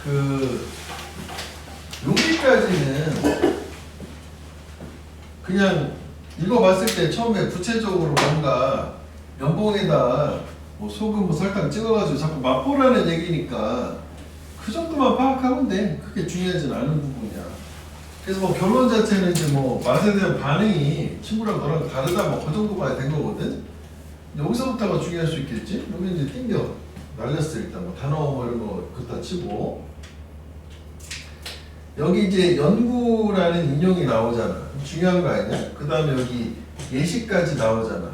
그 여기까지는 그냥 읽어봤을 때 처음에 구체적으로 뭔가 면봉에다 뭐 소금, 뭐 설탕 찍어가지고 자꾸 맛보라는 얘기니까 그 정도만 파악하면 돼. 그게 중요하진 않은 부분이야. 그래서 뭐 결론 자체는 이제 뭐 맛에 대한 반응이 친구랑 너랑 다르다 뭐 그 정도가 된 거거든. 여기서부터가 중요할 수 있겠지. 여기 이제 띵겨 날렸어. 일단 뭐 단어 뭐 이런 거 그다 치고 여기 이제 연구라는 인용이 나오잖아. 중요한 거 아니냐? 그 다음에 여기 예시까지 나오잖아.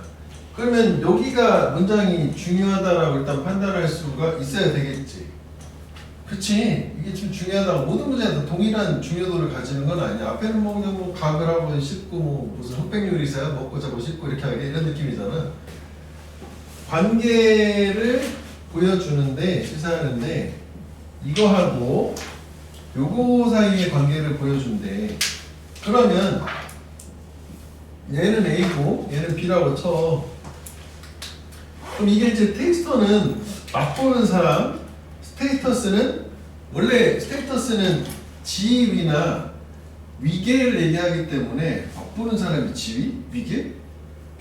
그러면 여기가 문장이 중요하다라고 일단 판단할 수가 있어야 되겠지. 그치? 이게 지금 중요하다고 모든 문제에 다 동일한 중요도를 가지는 건 아니야. 앞에는 뭐 그냥 뭐 각을 하고 씹고 뭐 무슨 흑백 요리사야 먹고 자고 씹고 이렇게 하게 이런 느낌이잖아. 관계를 보여주는데 시사하는데 이거하고 요거 사이의 관계를 보여준대. 그러면 얘는 A고 얘는 B라고 쳐. 그럼 이게 이제 텍스터는 맛보는 사람, 스테이터스는 원래 스테이터스는 지위나 위계를 얘기하기 때문에 맛보는 사람이 지위? 위계?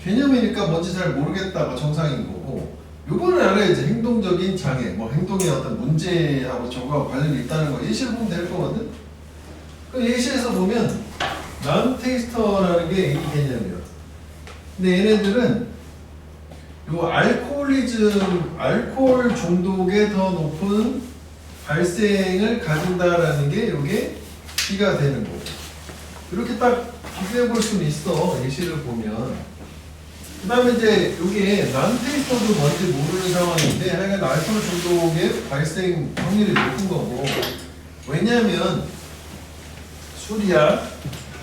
개념이니까 뭔지 잘 모르겠다가 정상인 거고 요거는 알아야지. 행동적인 장애, 뭐 행동의 어떤 문제하고 저거하고 관련이 있다는 거 예시를 보면 될 거거든. 그 예시에서 보면 non-taster라는 게 이 개념이야. 근데 얘네들은 요 알코올 중독에 더 높은 발생을 가진다라는 게 요게 B가 되는 거고. 이렇게 딱 비교해 볼 수는 있어. 예시를 보면. 그 다음에 이제 요게 non-taster도 뭔지 모르는 상황인데 하여간 알코올 중독의 발생 확률이 높은 거고. 왜냐면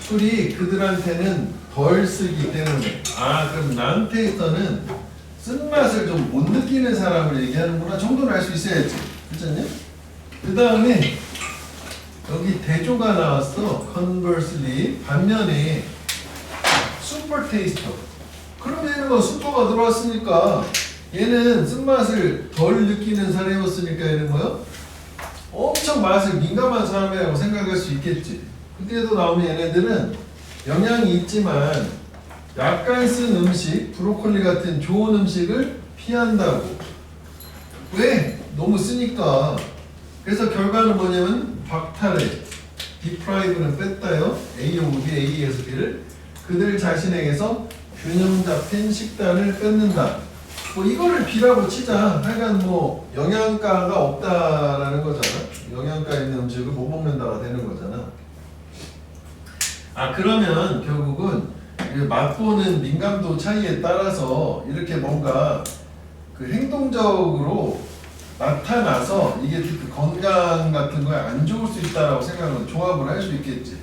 술이 그들한테는 덜 쓰기 때문에. 아, 그럼 non-taster는 쓴맛을 좀 못 느끼는 사람을 얘기하는구나 정도는 알 수 있어야지. 그렇잖냐? 그 다음에 여기 대조가 나왔어. conversely 반면에 super taster. 그럼 얘는 뭐 슈퍼가 들어왔으니까 얘는 쓴맛을 덜 느끼는 사람이었으니까 얘는 뭐야? 엄청 맛을 민감한 사람이라고 생각할 수 있겠지. 그때도 나오는 얘네들은 영양이 있지만 약간 쓴 음식, 브로콜리 같은 좋은 음식을 피한다고. 왜? 너무 쓰니까. 그래서 결과는 뭐냐면 박탈해. deprive는 뺐다요. A 오브 B, A에서 B를. 그들 자신에게서 균형 잡힌 식단을 뺏는다. 뭐 이거를 B라고 치자. 하여간 뭐 영양가가 없다라는 거잖아. 영양가 있는 음식을 못 먹는다가 되는 거잖아. 아, 그러면 결국은 맛보는 민감도 차이에 따라서 이렇게 뭔가 그 행동적으로 나타나서 이게 그 건강 같은 거에 안 좋을 수 있다라고 생각하면 종합을 할 수 있겠지.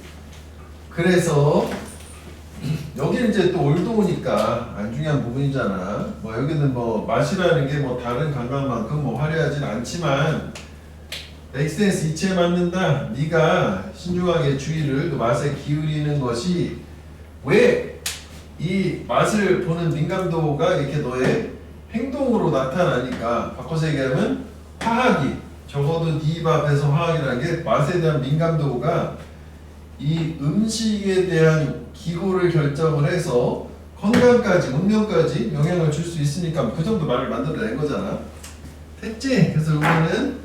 그래서 여기는 이제 또 올도우니까 안 중요한 부분이잖아. 뭐 여기는 뭐 맛이라는 게 뭐 다른 감각만큼 뭐 화려하진 않지만 엑센스 이치에 맞는다. 네가 신중하게 주의를 그 맛에 기울이는 것이 왜 이 맛을 보는 민감도가 이렇게 너의 행동으로 나타나니까 바꿔서 얘기하면 화학이 적어도 네 입 앞에서 화학이라는 게 맛에 대한 민감도가 이 음식에 대한 기호를 결정을 해서 건강까지 운명까지 영향을 줄 수 있으니까 그 정도 말을 만들어낸 거잖아. 됐지? 그래서 이거는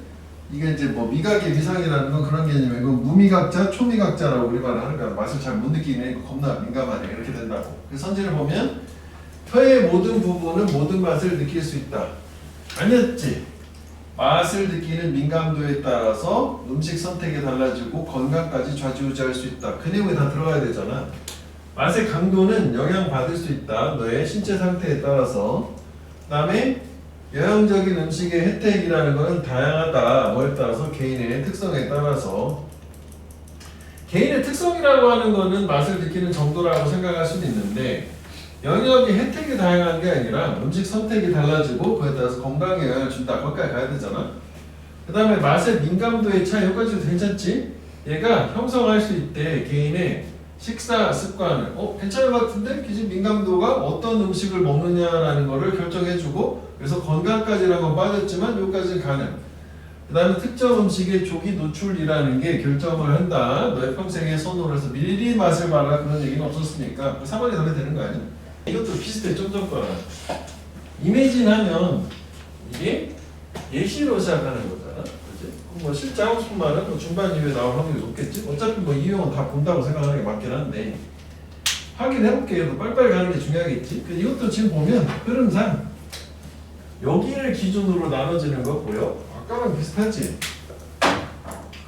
이게 이제 뭐 미각의 위상이라는 건 그런 개념이고 무미각자, 초미각자라고 우리 말을 하는 거야. 맛을 잘 못 느끼는 겁나 민감하네 이렇게 된다고. 그래서 선지를 보면 혀의 모든 부분은 모든 맛을 느낄 수 있다. 아니었지? 맛을 느끼는 민감도에 따라서 음식 선택이 달라지고 건강까지 좌지우지할 수 있다. 그 내용이 다 들어가야 되잖아. 맛의 강도는 영향받을 수 있다. 너의 신체 상태에 따라서. 그 다음에 영양적인 음식의 혜택이라는 것은 다양하다. 뭐에 따라서 개인의 특성에 따라서. 개인의 특성이라고 하는 것은 맛을 느끼는 정도라고 생각할 수도 있는데 영역의 혜택이 다양한 게 아니라 음식 선택이 달라지고 그에 따라서 건강에 영향을 준다. 거기까지 가야 되잖아. 그 다음에 맛의 민감도의 차이. 여기까지도 괜찮지? 얘가 형성할 수 있대. 개인의 식사 습관을 괜찮은 것 같은데 기준 민감도가 어떤 음식을 먹느냐라는 거를 결정해주고 그래서 건강까지라는 건 빠졌지만 여기까지는 가능. 그 다음에 특정 음식의 조기 노출이라는 게 결정을 한다. 너의 평생의 선호를 해서 미리 맛을 봐라 그런 얘기는 없었으니까 3번이 더면 되는 거 아니야? 이것도 비슷해. 좀 전거랑 이미진 하면 이게 예시로 시작하는 거잖아. 그치? 뭐 실제 하고 싶은 말은 뭐 중반 이후에 나올 확률이 높겠지? 어차피 뭐 이용은 다 본다고 생각하는 게 맞긴 한데 확인해볼게요. 빨리빨리 가는 게 중요하겠지? 이것도 지금 보면 흐름상 여기를 기준으로 나눠지는 거 보여? 아까랑 비슷하지?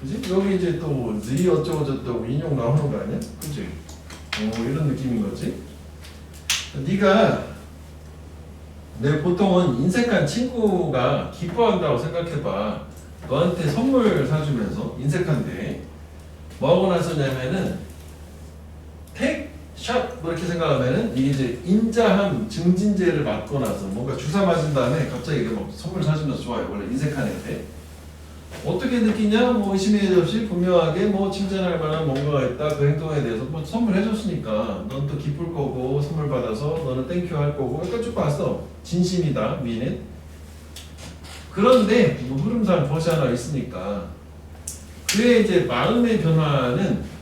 그지? 여기 이제 또 Z 어쩌고 저쩌고 인용 나오는 거 아니야? 그지? 이런 느낌인 거지? 네가 내 보통은 인색한 친구가 기뻐한다고 생각해봐. 너한테 선물 사주면서 인색한데 뭐하고 나서냐면은 샷 뭐 이렇게 생각하면은 이게 이제 인자함 증진제를 맞고 나서 뭔가 주사 맞은 다음에 갑자기 이게 막 선물 사주면서 좋아요. 원래 인색한 애한테 어떻게 느끼냐? 뭐 의심의 여지 없이 분명하게 뭐 칭찬할 만한 뭔가가 있다. 그 행동에 대해서 뭐 선물해줬으니까 넌 또 기쁠 거고 선물 받아서 너는 땡큐 할 거고 약간 쭉 봤어. 진심이다 미는. 그런데 뭐 흐름상 벗이 하나 있으니까 그의 이제 마음의 변화는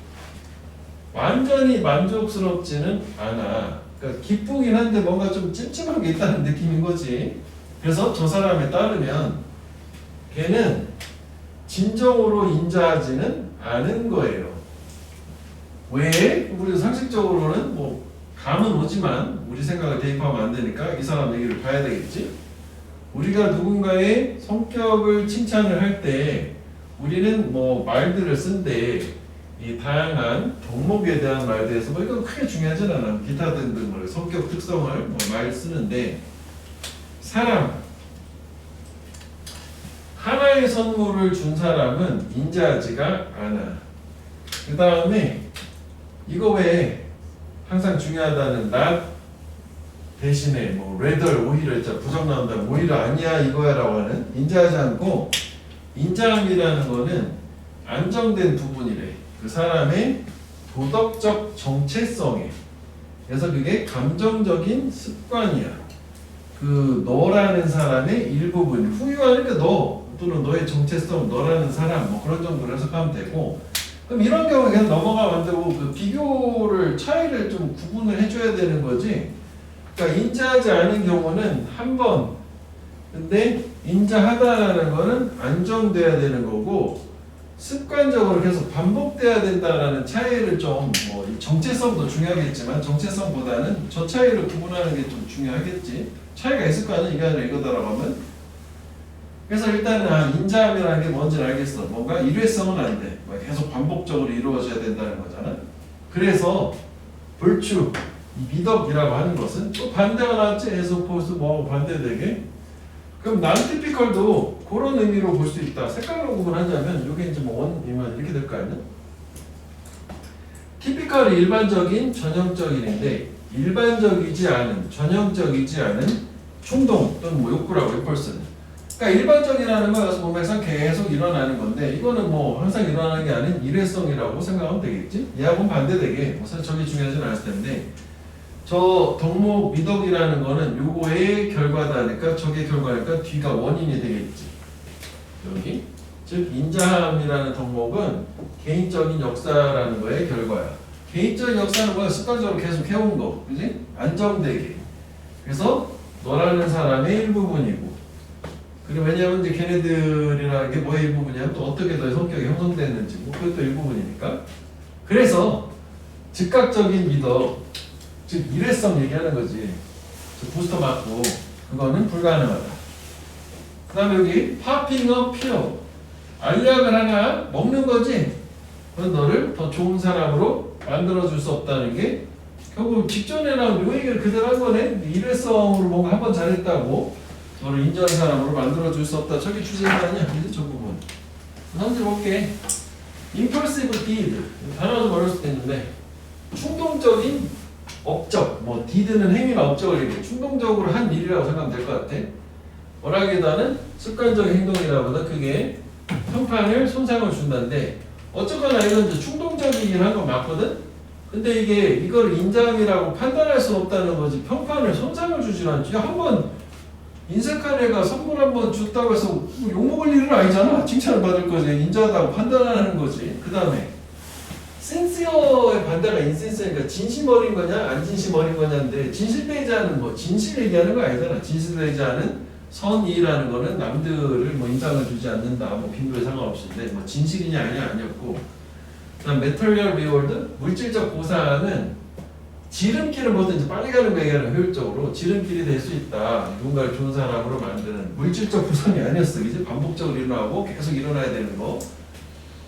완전히 만족스럽지는 않아. 그러니까 기쁘긴 한데 뭔가 좀 찜찜한 게 있다는 느낌인 거지. 그래서 저 사람에 따르면 걔는 진정으로 인자하지는 않은 거예요. 왜? 우리 상식적으로는 뭐 감은 오지만 우리 생각을 대입하면 안 되니까 이 사람 얘기를 봐야 되겠지. 우리가 누군가의 성격을 칭찬을 할 때 우리는 뭐 말들을 쓴데 이 다양한 덕목에 대한 말들에서 뭐 이건 크게 중요하진 않아. 기타 등등 뭐 성격 특성을 뭐 말 쓰는데 사람 하나의 선물을 준 사람은 인자하지가 않아. 그 다음에 이거 왜 항상 중요하다는 not 대신에 뭐 rather 오히려 있잖아. 부정 나온다면 오히려 아니야 이거야라고 하는 인자하지 않고 인자함이라는 거는 안정된 부분이래. 그 사람의 도덕적 정체성에 그래서 그게 감정적인 습관이야. 그 너라는 사람의 일부분 후유하니까 너 또는 너의 정체성 너라는 사람 뭐 그런 정도로 해석하면 되고 그럼 이런 경우에 그냥 넘어가면 안 되고 그 비교를 차이를 좀 구분을 해줘야 되는 거지. 그러니까 인자하지 않은 경우는 한 번 근데 인자하다라는 거는 안정돼야 되는 거고 습관적으로 계속 반복돼야 된다라는 차이를 좀 뭐 정체성도 중요하겠지만 정체성보다는 저 차이를 구분하는 게 좀 중요하겠지. 차이가 있을 거 아니야 이게 아니라 이거다라고 하면. 그래서 일단은 인자함이라는 게 뭔지는 알겠어. 뭔가 일회성은 안 돼. 계속 반복적으로 이루어져야 된다는 거잖아. 그래서 virtue, 이 미덕이라고 하는 것은 또 반대가 나왔지. as opposed to 뭐하고 반대되게. 그럼 non-typical도 그런 의미로 볼 수 있다. 색깔로 구분하자면 이게 이제 뭐 원이면 이렇게 될 거 아니야? typical이 일반적인 전형적인인데 일반적이지 않은 전형적이지 않은 충동 또는 뭐 욕구라고 impulse는. 그러니까 일반적이라는 거여서 몸에서 계속 일어나는 건데 이거는 뭐 항상 일어나는 게 아닌 일회성이라고 생각하면 되겠지? 얘하고는 반대되게 뭐 사실 저게 중요하지는 않을 텐데 저 덕목 미덕이라는 거는 요거의 결과다니까 저게 결과니까 뒤가 원인이 되겠지. 여기 즉 인자함이라는 덕목은 개인적인 역사라는 거의 결과야. 개인적인 역사는 뭐야? 습관적으로 계속 해온 거, 그지? 안정되게. 그래서 너라는 사람의 일부분이고. 그리고 왜냐하면 이제 걔네들이라는 게 뭐의 일부분이냐면 또 어떻게 너의 성격이 형성됐는지 뭐 그것도 일부분이니까. 그래서 즉각적인 미덕, 즉 일회성 얘기하는 거지. 부스터 맞고 그거는 불가능하다. 그 다음에 여기 popping a pill, 알약을 하나 먹는 거지. 그건 너를 더 좋은 사람으로 만들어줄 수 없다는 게 결국 직전에 나온 요 얘기를 그대로 한 거네. 일회성으로 뭔가 한 번 잘했다고 너를 인정한 사람으로 만들어줄 수 없다. 저게 주제가 아니야. 그지? 저 부분. 한번 볼게. impulsive deed. 단어가 좀 어려울 수도 있는데 충동적인 업적, 뭐 deed는 행위나 업적을 얘기해. 충동적으로 한 일이라고 생각하면 될 것 같아. 뭐라기보다는 습관적인 행동이라보다 그게 평판을 손상을 준다는데 어쨌거나 이건 이제 충동적이긴 한 건 맞거든? 근데 이게 이걸 인자함이라고 판단할 수 없다는 거지 평판을 손상을 주질 않지. 한번 인색한 애가 선물 한번 줬다고 해서 뭐 욕먹을 일은 아니잖아. 칭찬을 받을 거지. 인자하다고 판단하는 거지. 그 다음에 신시어의 반대가 인신시어니까 진심 어린 거냐 안 진심 어린 거냐인데 진실되지 않은 뭐 진실 얘기하는 거 아니잖아. 진실되지 않은 선의라는 거는 남들을 뭐 인상을 주지 않는다. 뭐 빈도에 상관없이인데 뭐 진실이냐 아니었고 그다음 material reward 물질적 보상은 지름길을 뭐든지 빨리 가는 거 얘기하는 효율적으로 지름길이 될 수 있다. 누군가를 좋은 사람으로 만드는 물질적 보상이 아니었어. 이제 반복적으로 일어나고 계속 일어나야 되는 거.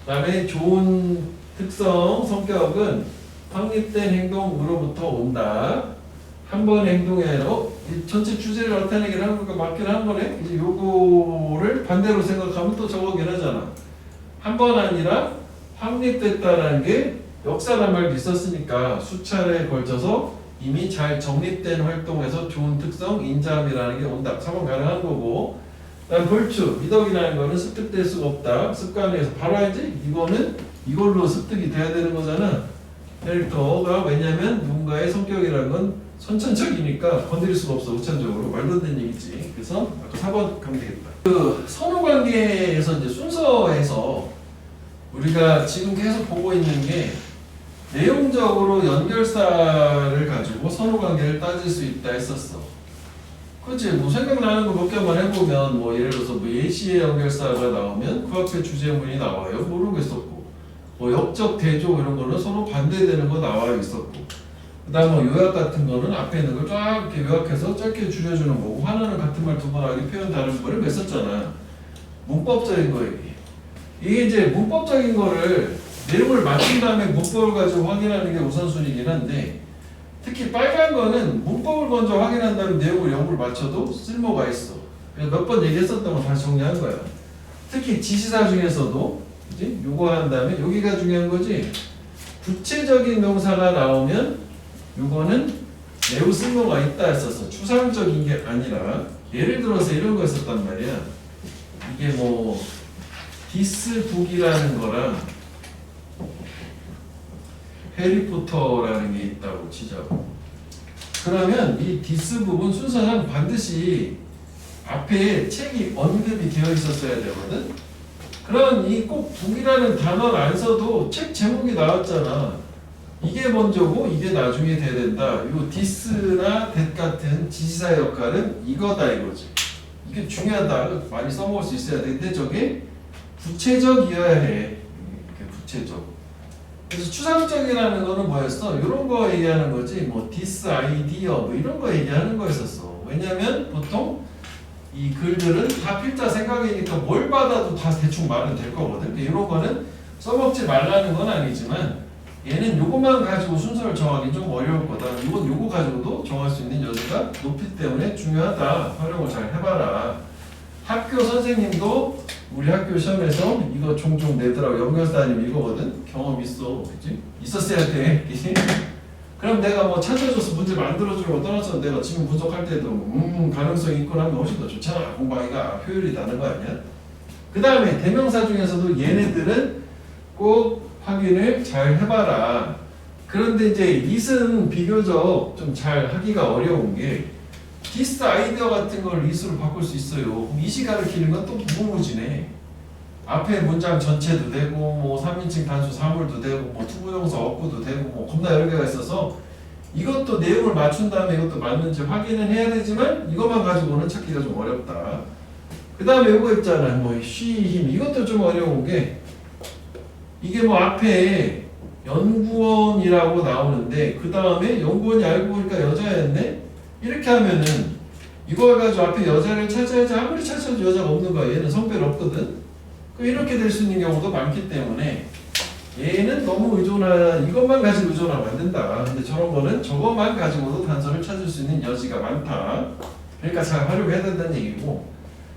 그다음에 좋은 특성 성격은 확립된 행동으로부터 온다. 한 번 행동에 이 전체 주제를 나타내긴 하는 거니까 맞긴 한 거네. 이제 요거를 반대로 생각하면 또 저거긴 하잖아. 한 번 아니라 확립됐다라는 게 역사란 말도 있었으니까 수차례에 걸쳐서 이미 잘 정립된 활동에서 좋은 특성, 인자함이라는 게 온다. 3번 가능한 거고. 그다음 벌추, 미덕이라는 거는 습득될 수가 없다. 습관에서 바로 알지? 이거는 이걸로 습득이 돼야 되는 거잖아. 캐릭터가 왜냐면 누군가의 성격이라는 건 선천적이니까 건드릴 수가 없어. 우천적으로 말도 안 되는 얘기지. 그래서 아까 4번 가면 되겠다. 그 선후관계에서 이제 순서에서 우리가 지금 계속 보고 있는 게 내용적으로 연결사를 가지고 선후관계를 따질 수 있다 했었어. 그렇지? 뭐 생각나는 거 몇 개만 해보면 뭐 예를 들어서 뭐 예시의 연결사가 나오면 그 앞에 주제문이 나와요. 모르겠었고 뭐 역적 대조 이런 거는 서로 반대되는 거 나와 있었고 그다음 뭐 요약 같은 거는 앞에 있는 걸 쫙 이렇게 요약해서 짧게 줄여주는 거고 하나는 같은 말 두 번 하기 표현 다른 거를 했었잖아. 문법적인 거 얘기. 이게 이제 문법적인 거를 내용을 맞춘 다음에 문법을 가지고 확인하는 게 우선순위긴 한데 특히 빨간 거는 문법을 먼저 확인한 다음에 내용을 영어로 맞춰도 쓸모가 있어. 몇 번 얘기했었던 거 다시 정리한 거야. 특히 지시사 중에서도 그지? 요거 한 다음에 여기가 중요한 거지. 구체적인 명사가 나오면 요거는 매우 쓸모가 있다 했었어. 추상적인 게 아니라 예를 들어서 이런 거 있었단 말이야. 이게 뭐 디스북이라는 거랑 해리포터라는 게 있다고 치자고. 그러면 이 디스북은 순서상 반드시 앞에 책이 언급이 되어 있었어야 되거든. 그럼 이 꼭 북이라는 단어를 안 써도 책 제목이 나왔잖아. 이게 먼저고 이게 나중에 돼야 된다. 요 디스나 that 같은 지시사 역할은 이거다 이거지. 이게 중요하다. 많이 써먹을 수 있어야 되는데 저게 구체적이어야 해. 이렇게 구체적. 그래서 추상적이라는 거는 뭐였어? 이런 거 얘기하는 거지. 뭐 this idea 뭐 이런 거 얘기하는 거였었어. 왜냐면 보통 이 글들은 다 필자 생각이니까 뭘 받아도 다 대충 말은 될 거거든. 이런 거는 써먹지 말라는 건 아니지만 얘는 요것만 가지고 순서를 정하기 좀 어려울 거다. 이건 요거 가지고도 정할 수 있는 여지가 높기 때문에 중요하다. 활용을 잘 해봐라. 학교 선생님도 우리 학교 시험에서 이거 종종 내더라고. 연결사 아니면 이거거든. 경험 있어. 그치? 있었어야 돼. 그럼 내가 뭐 찾아줘서 문제 만들어주고 떠나서 내가 지금 분석할 때도 가능성이 있고 하면 훨씬 더 좋잖아. 공부하기가 효율이 나는 거 아니야? 그 다음에 대명사 중에서도 얘네들은 꼭 확인을 잘 해봐라. 그런데 이제 릿은 비교적 좀 잘 하기가 어려운 게 디스 아이디어 같은 걸 릿으로 바꿀 수 있어요. 이시 가르치는 건 또 무궁무진해. 앞에 문장 전체도 되고 뭐 3인칭 단수 사물도 되고 뭐 투부정사 어구도 되고 뭐 겁나 여러 개가 있어서 이것도 내용을 맞춘 다음에 이것도 맞는지 확인은 해야 되지만 이것만 가지고는 찾기가 좀 어렵다. 그 다음에 이거 있잖아. 뭐 she, him 이것도 좀 어려운 게 이게 뭐 앞에 연구원이라고 나오는데 그 다음에 연구원이 알고 보니까 여자였네? 이렇게 하면은 이거 가지고 앞에 여자를 찾아야지 아무리 찾아도 여자가 없는 거야. 얘는 성별 없거든. 이렇게 될 수 있는 경우도 많기 때문에 얘는 너무 이것만 가지고 의존하면 안 된다. 근데 저런 거는 저것만 가지고도 단서를 찾을 수 있는 여지가 많다. 그러니까 잘 활용해야 된다는 얘기고.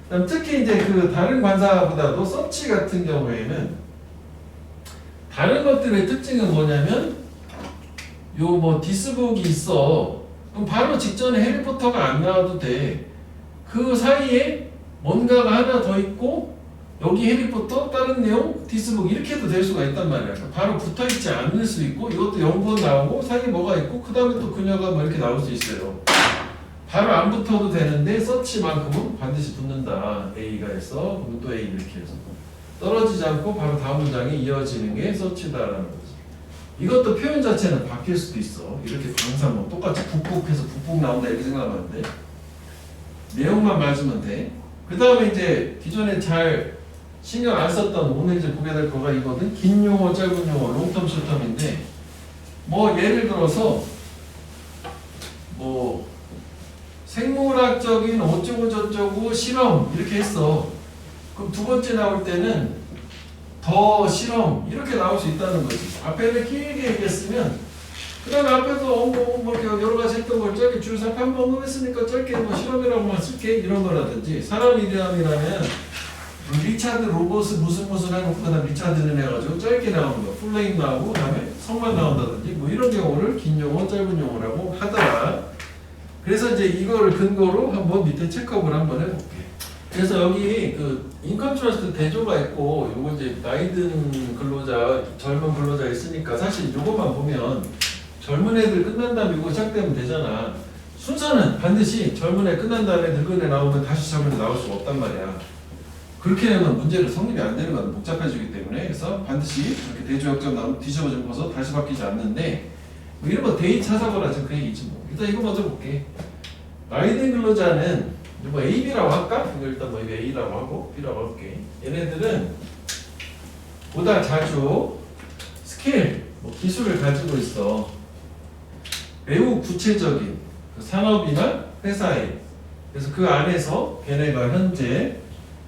그다음 특히 이제 그 다른 관사보다도 서치 같은 경우에는 다른 것들의 특징은 뭐냐면 요 뭐 디스북이 있어. 그럼 바로 직전에 해리포터가 안 나와도 돼. 그 사이에 뭔가가 하나 더 있고 여기 해리포터 다른 내용 디스북 이렇게 해도 될 수가 있단 말이야. 바로 붙어있지 않을 수 있고 이것도 연구원 나오고 사이에 뭐가 있고 그 다음에 또 그녀가 뭐 이렇게 나올 수 있어요. 바로 안 붙어도 되는데 서치만큼은 반드시 붙는다. A가 해서 그럼 또 A 이렇게 해서 떨어지지 않고 바로 다음 문장이 이어지는 게 서치다라는 거지. 이것도 표현 자체는 바뀔 수도 있어. 이렇게 항상 뭐 똑같이 북북해서 북북 나온다 이렇게 생각하면 돼. 내용만 맞으면 돼. 그 다음에 이제 기존에 잘 신경 안 썼던 오늘 이제 보게 될 거가 이거든. 긴 용어, 짧은 용어, 롱텀, 숏텀인데 뭐 예를 들어서 뭐 생물학적인 어쩌고 저쩌고 실험 이렇게 했어. 그럼 두 번째 나올 때는 더 실험 이렇게 나올 수 있다는 거지. 앞에는 길게 얘기했으면 그 다음에 앞에서 뭐 여러 가지 했던 걸 짧게 줄서 한번 했으니까 짧게 뭐 실험이라고만 쓸게 이런 거라든지 사람 이름이라면 리차드 로버스 무슨 해놓고 그 다음 리차드는 해가지고 짧게 나오는 거 풀네임 나오고 그 다음에 성만 나온다든지 뭐 이런 경우를 긴 용어 짧은 용어라고 하더라. 그래서 이제 이거를 근거로 한번 밑에 체크업을 한번 해볼게. 그래서 여기 그 인컨트라스트 대조가 있고 요거 이제 나이 든 근로자 젊은 근로자 있으니까 사실 요것만 보면 젊은 애들 끝난 다음에 이거 시작되면 되잖아. 순서는 반드시 젊은 애 끝난 다음에 늙은 애 나오면 다시 젊은 애 나올 수가 없단 말이야. 그렇게 하면 문제를 성립이 안 되는 건 복잡해지기 때문에 그래서 반드시 이렇게 대조 역점 나오면 뒤집어지면 벗어 다시 바뀌지 않는데 뭐 이런 거 데이 찾아보라 지금 그 얘기지 뭐. 일단 이거 먼저 볼게. 나이 든 근로자는 뭐 A, B라고 할까? 이거 일단 뭐 이거 A라고 하고 B라고 할게. 얘네들은 보다 자주 스킬, 뭐 기술을 가지고 있어. 매우 구체적인 산업이나 회사에 그래서 그 안에서 걔네가 현재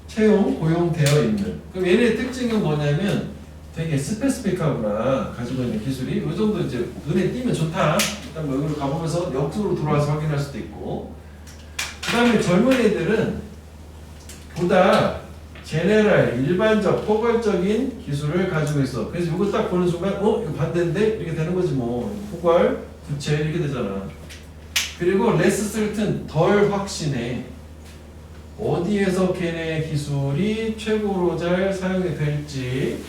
채용, 고용되어 있는 그럼 얘네의 특징은 뭐냐면 되게 스페시픽하구나 가지고 있는 기술이 이 정도 이제 눈에 띄면 좋다. 일단 뭐 여기로 가보면서 역으로 돌아와서 확인할 수도 있고 그 다음에 젊은 애들은 보다 제네럴, 일반적, 포괄적인 기술을 가지고 있어. 그래서 이거 딱 보는 순간 이거 반대인데? 이렇게 되는 거지 뭐. 포괄, 구체 이렇게 되잖아. 그리고 레스 설튼 덜 확신해. 어디에서 걔네 기술이 최고로 잘 사용이 될지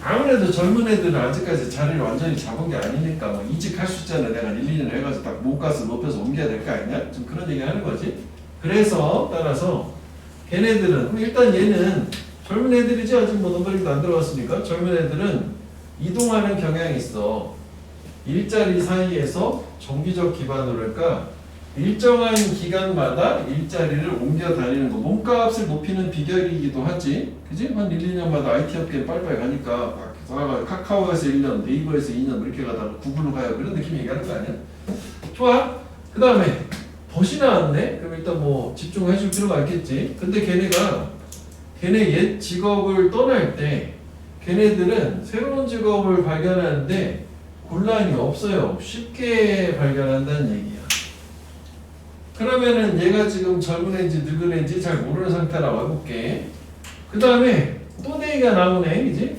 아무래도 젊은 애들은 아직까지 자리를 완전히 잡은 게 아니니까 뭐 이직할 수 있잖아. 내가 1, 2년 해가지고 딱 몸값을 높여서 옮겨야 될 거 아니냐? 좀 그런 얘기 하는 거지. 그래서 따라서 걔네들은 일단 얘는 젊은 애들이지 아직 뭐 넘버링도 안 들어갔으니까 젊은 애들은 이동하는 경향이 있어. 일자리 사이에서 정기적 기반으로니까 일정한 기간마다 일자리를 옮겨 다니는 거 몸값을 높이는 비결이기도 하지. 그지? 한 1, 2년마다 IT 업계에 빨리빨리 가니까 막 카카오에서 1년, 네이버에서 2년 이렇게 가다가 구글로 가요. 그런 느낌 얘기하는 거 아니야? 좋아. 그 다음에 벗이 나왔네? 그럼 일단 뭐 집중해 줄 필요가 있겠지. 근데 걔네 옛 직업을 떠날 때 걔네들은 새로운 직업을 발견하는데 곤란이 없어요. 쉽게 발견한다는 얘기야. 그러면은 얘가 지금 젊은 애인지 늙은 애인지 잘 모르는 상태라고 해볼게. 그 다음에 또 얘기가 나오네, 그지?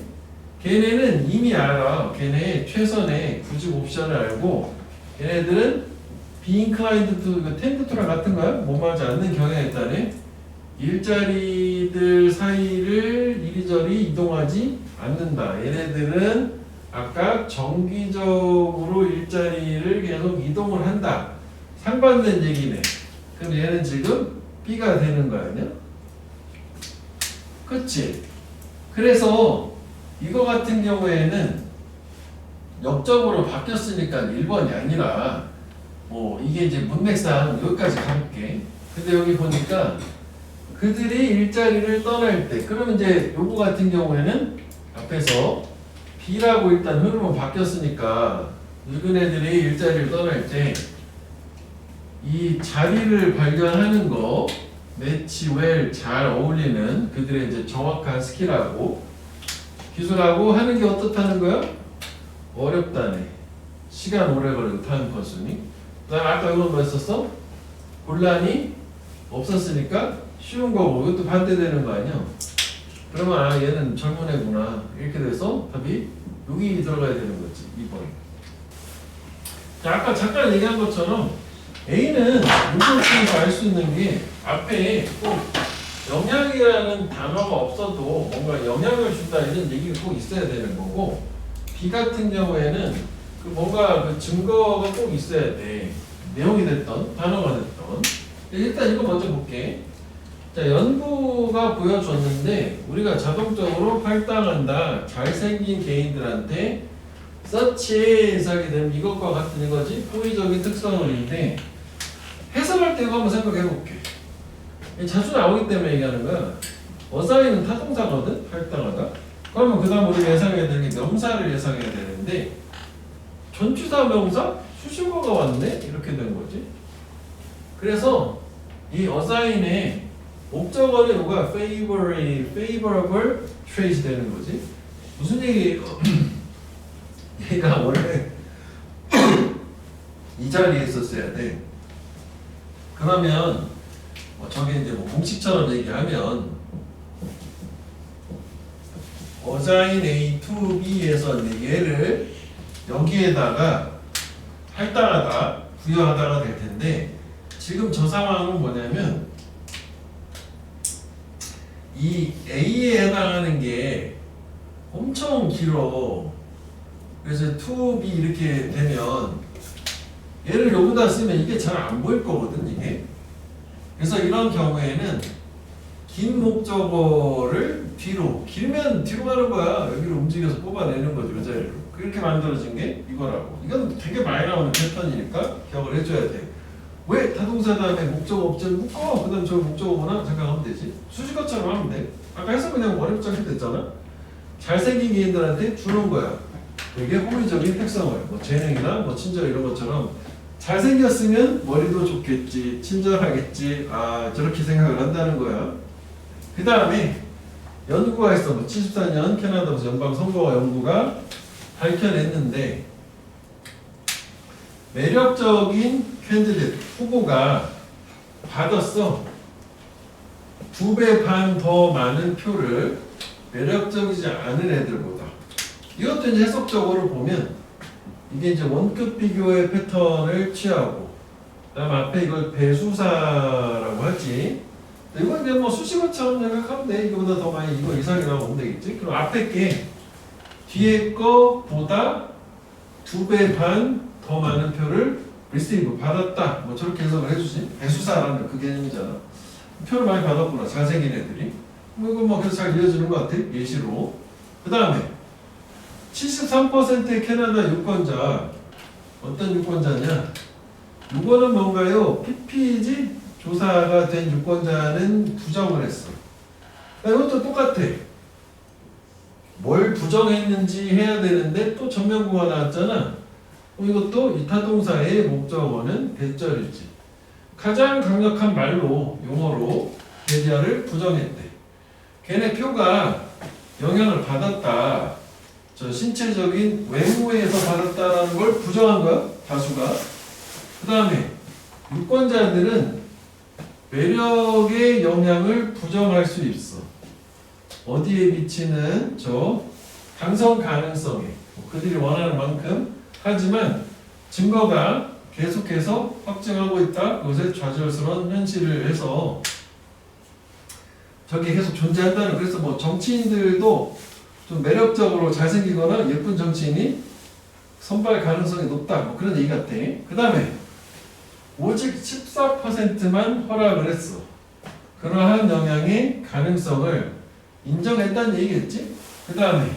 걔네는 이미 알아. 걔네 최선의 구직 옵션을 알고 걔네들은 be inclined to tend to랑 같은 거야? 뭐하지 않는 경향이 있다네. 일자리들 사이를 이리저리 이동하지 않는다. 얘네들은 아까 정기적으로 일자리를 계속 이동을 한다. 상반된 얘기네. 그럼 얘는 지금 B가 되는 거 아니야? 그치? 그래서 이거 같은 경우에는 역적으로 바뀌었으니까 1번이 아니라 뭐 이게 이제 문맥상 여기까지 가볼게. 근데 여기 보니까 그들이 일자리를 떠날 때 그러면 이제 요거 같은 경우에는 앞에서 B라고 일단 흐름은 바뀌었으니까 늙은 애들이 일자리를 떠날 때 이 자리를 발견하는 거 매치 웰 잘 어울리는 그들의 이제 정확한 스킬하고 기술하고 하는 게 어떻다는 거야? 어렵다네. 시간 오래 걸리고 타임 컨수밍. 그다음 아까 이건 뭐 했었어? 곤란이 없었으니까 쉬운 거고 이것도 반대되는 거 아니야? 그러면 아 얘는 젊은 애구나 이렇게 돼서 답이 여기 들어가야 되는 거지 2번. 자 아까 잠깐 얘기한 것처럼 A는 문제에서 알 수 있는 게 앞에 꼭 영향이라는 단어가 없어도 뭔가 영향을 준다 이런 얘기가 꼭 있어야 되는 거고 B 같은 경우에는 그 뭔가 그 증거가 꼭 있어야 돼. 내용이 됐던 단어가 됐던. 일단 이거 먼저 볼게. 자, 연구가 보여줬는데 우리가 자동적으로 할당한다. 잘생긴 개인들한테 서치에 해석이 되면 이것과 같은 이거지. 호의적인 특성을인데 해석할 때 이거 한번 생각해 볼게. 자주 나오기 때문에 얘기하는 거야. 어사인은 타동사거든. 할당하다. 그러면 그 다음 우리가 예상해야 되는 게 명사를 예상해야 되는데 전치사 명사? 수식어가 왔네? 이렇게 된 거지. 그래서 이 어사인의 목적어는 뭐가 favorable trait 되는 거지. 무슨 얘기예요? 얘가 원래 이 자리에 있었어야 돼. 그러면 저게 이제 뭐 공식처럼 얘기하면 어사인 A to B에서 얘를 여기에다가 할당하다, 부여하다가 될 텐데 지금 저 상황은 뭐냐면 이 A에 해당하는 게 엄청 길어. 그래서 to B 이렇게 되면 얘를 여기다 쓰면 이게 잘 안 보일 거거든 이게. 그래서 이런 경우에는 긴 목적어를 뒤로, 길면 뒤로 가는 거야. 여기로 움직여서 뽑아내는 거지 그 자리로. 그렇게 만들어진 게 이거라고. 이건 되게 많이 나오는 패턴이니까 기억을 해줘야 돼. 왜 타동사 다음에 목적어 없지를 묶어? 그 다음 저 목적어구나 생각하면 되지. 수식어처럼 하면 돼. 아까 해서 그냥 어렵지 않게 됐잖아. 잘생긴 개인들한테 주는 거야. 되게 호의적인 특성을. 뭐 재능이나 뭐 친절 이런 것처럼 잘생겼으면 머리도 좋겠지, 친절하겠지. 아 저렇게 생각을 한다는 거야. 그 다음에 연구가 있어. 뭐 74년 캐나다 연방 선거와 연구가 밝혀냈는데 매력적인 캔디데이트 후보가 받았어. 2배 반 더 많은 표를 매력적이지 않은 애들보다. 이것도 이제 해석적으로 보면 이게 이제 원급 비교의 패턴을 취하고 그다음 앞에 이걸 배수사라고 하지. 이건 이제 뭐 수식어처럼 생각하면 돼. 이거보다 더 많이 이거 이상이라고 보면 되겠지. 그럼 앞에 게 뒤에 거보다 2배 반 더 많은 표를 리시브 받았다. 뭐 저렇게 해석을 해주지. 배수사라는 그 개념이잖아. 표를 많이 받았구나. 잘생긴 애들이. 뭐 이거 뭐 그래서 잘 이어지는 것 같아. 예시로. 그 다음에 73%의 캐나다 유권자. 어떤 유권자냐? 이거는 뭔가요? PPG 조사가 된 유권자는 부정을 했어. 이것도 똑같아. 뭘 부정했는지 해야 되는데 또 전면구가 나왔잖아. 이것도 이 타동사의 목적어는 대절이지. 가장 강력한 말로 용어로 대자를 부정했대. 걔네 표가 영향을 받았다. 저 신체적인 외모에서 받았다라는 걸 부정한 거야. 다수가. 그 다음에 유권자들은 매력의 영향을 부정할 수 있어. 어디에 미치는 저 당선 가능성에 그들이 원하는 만큼 하지만 증거가 계속해서 확증하고 있다. 그것에 좌절스러운 현실을 해서 저게 계속 존재한다는. 그래서 뭐 정치인들도 좀 매력적으로 잘생기거나 예쁜 정치인이 선발 가능성이 높다. 뭐 그런 얘기 같아. 그 다음에 오직 14%만 허락을 했어. 그러한 영향의 가능성을 인정했다는 얘기겠지? 그 다음에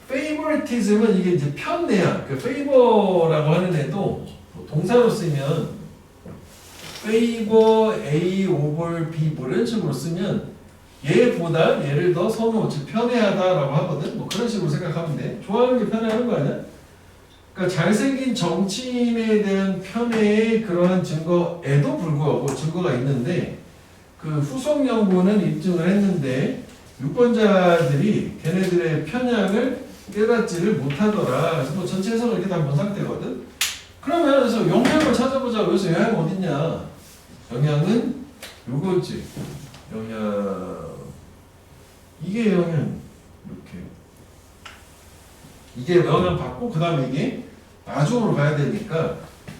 favoritism은 이게 이제 편내야. 그 favor라고 하는 애도 동사로 쓰면 favor A over B 뭐 이런 식으로 쓰면 얘보다 얘를 더 선호, 즉 편애하다라고 하거든. 뭐 그런 식으로 생각하면 돼. 좋아하는 게 편애하는 거 아니야? 그러니까 잘생긴 정치인에 대한 편애의 그러한 증거에도 불구하고 증거가 있는데 그 후속 연구는 입증을 했는데 유권자들이 걔네들의 편향을 깨닫지를 못하더라. 그래서 뭐 전체 해석을 이렇게 다 본 상태거든. 그러면 그래서 영향을 찾아보자. 그래서 영향 어딨냐? 영향은 요거지. 영향 이게 영향 이렇게 이게 영향 받고 그 다음에 이게 나중으로 가야 되니까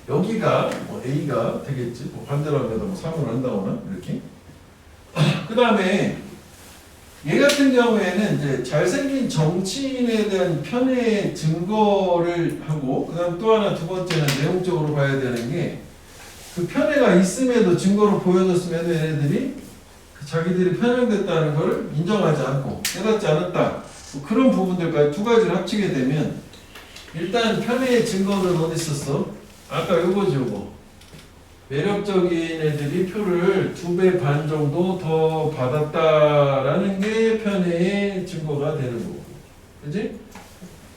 여기가 뭐 A가 되겠지. 뭐 반대로 하면 뭐 3을 한다거나 이렇게. 그 다음에 얘 같은 경우에는 이제 잘생긴 정치인에 대한 편의 증거를 하고, 그다음 또 하나 두 번째는 내용적으로 봐야 되는 게, 그 편애가 있음에도 증거로 보여줬음에도 얘네들이 자기들이 편향됐다는 것을 인정하지 않고 깨닫지 않았다. 뭐 그런 부분들까지 두 가지를 합치게 되면, 일단 편애의 증거는 어디 있었어? 아까 요거지 요거. 매력적인 애들이 표를 2배 반 정도 더 받았다라는 게 편애의 증거가 되는 거고. 그지?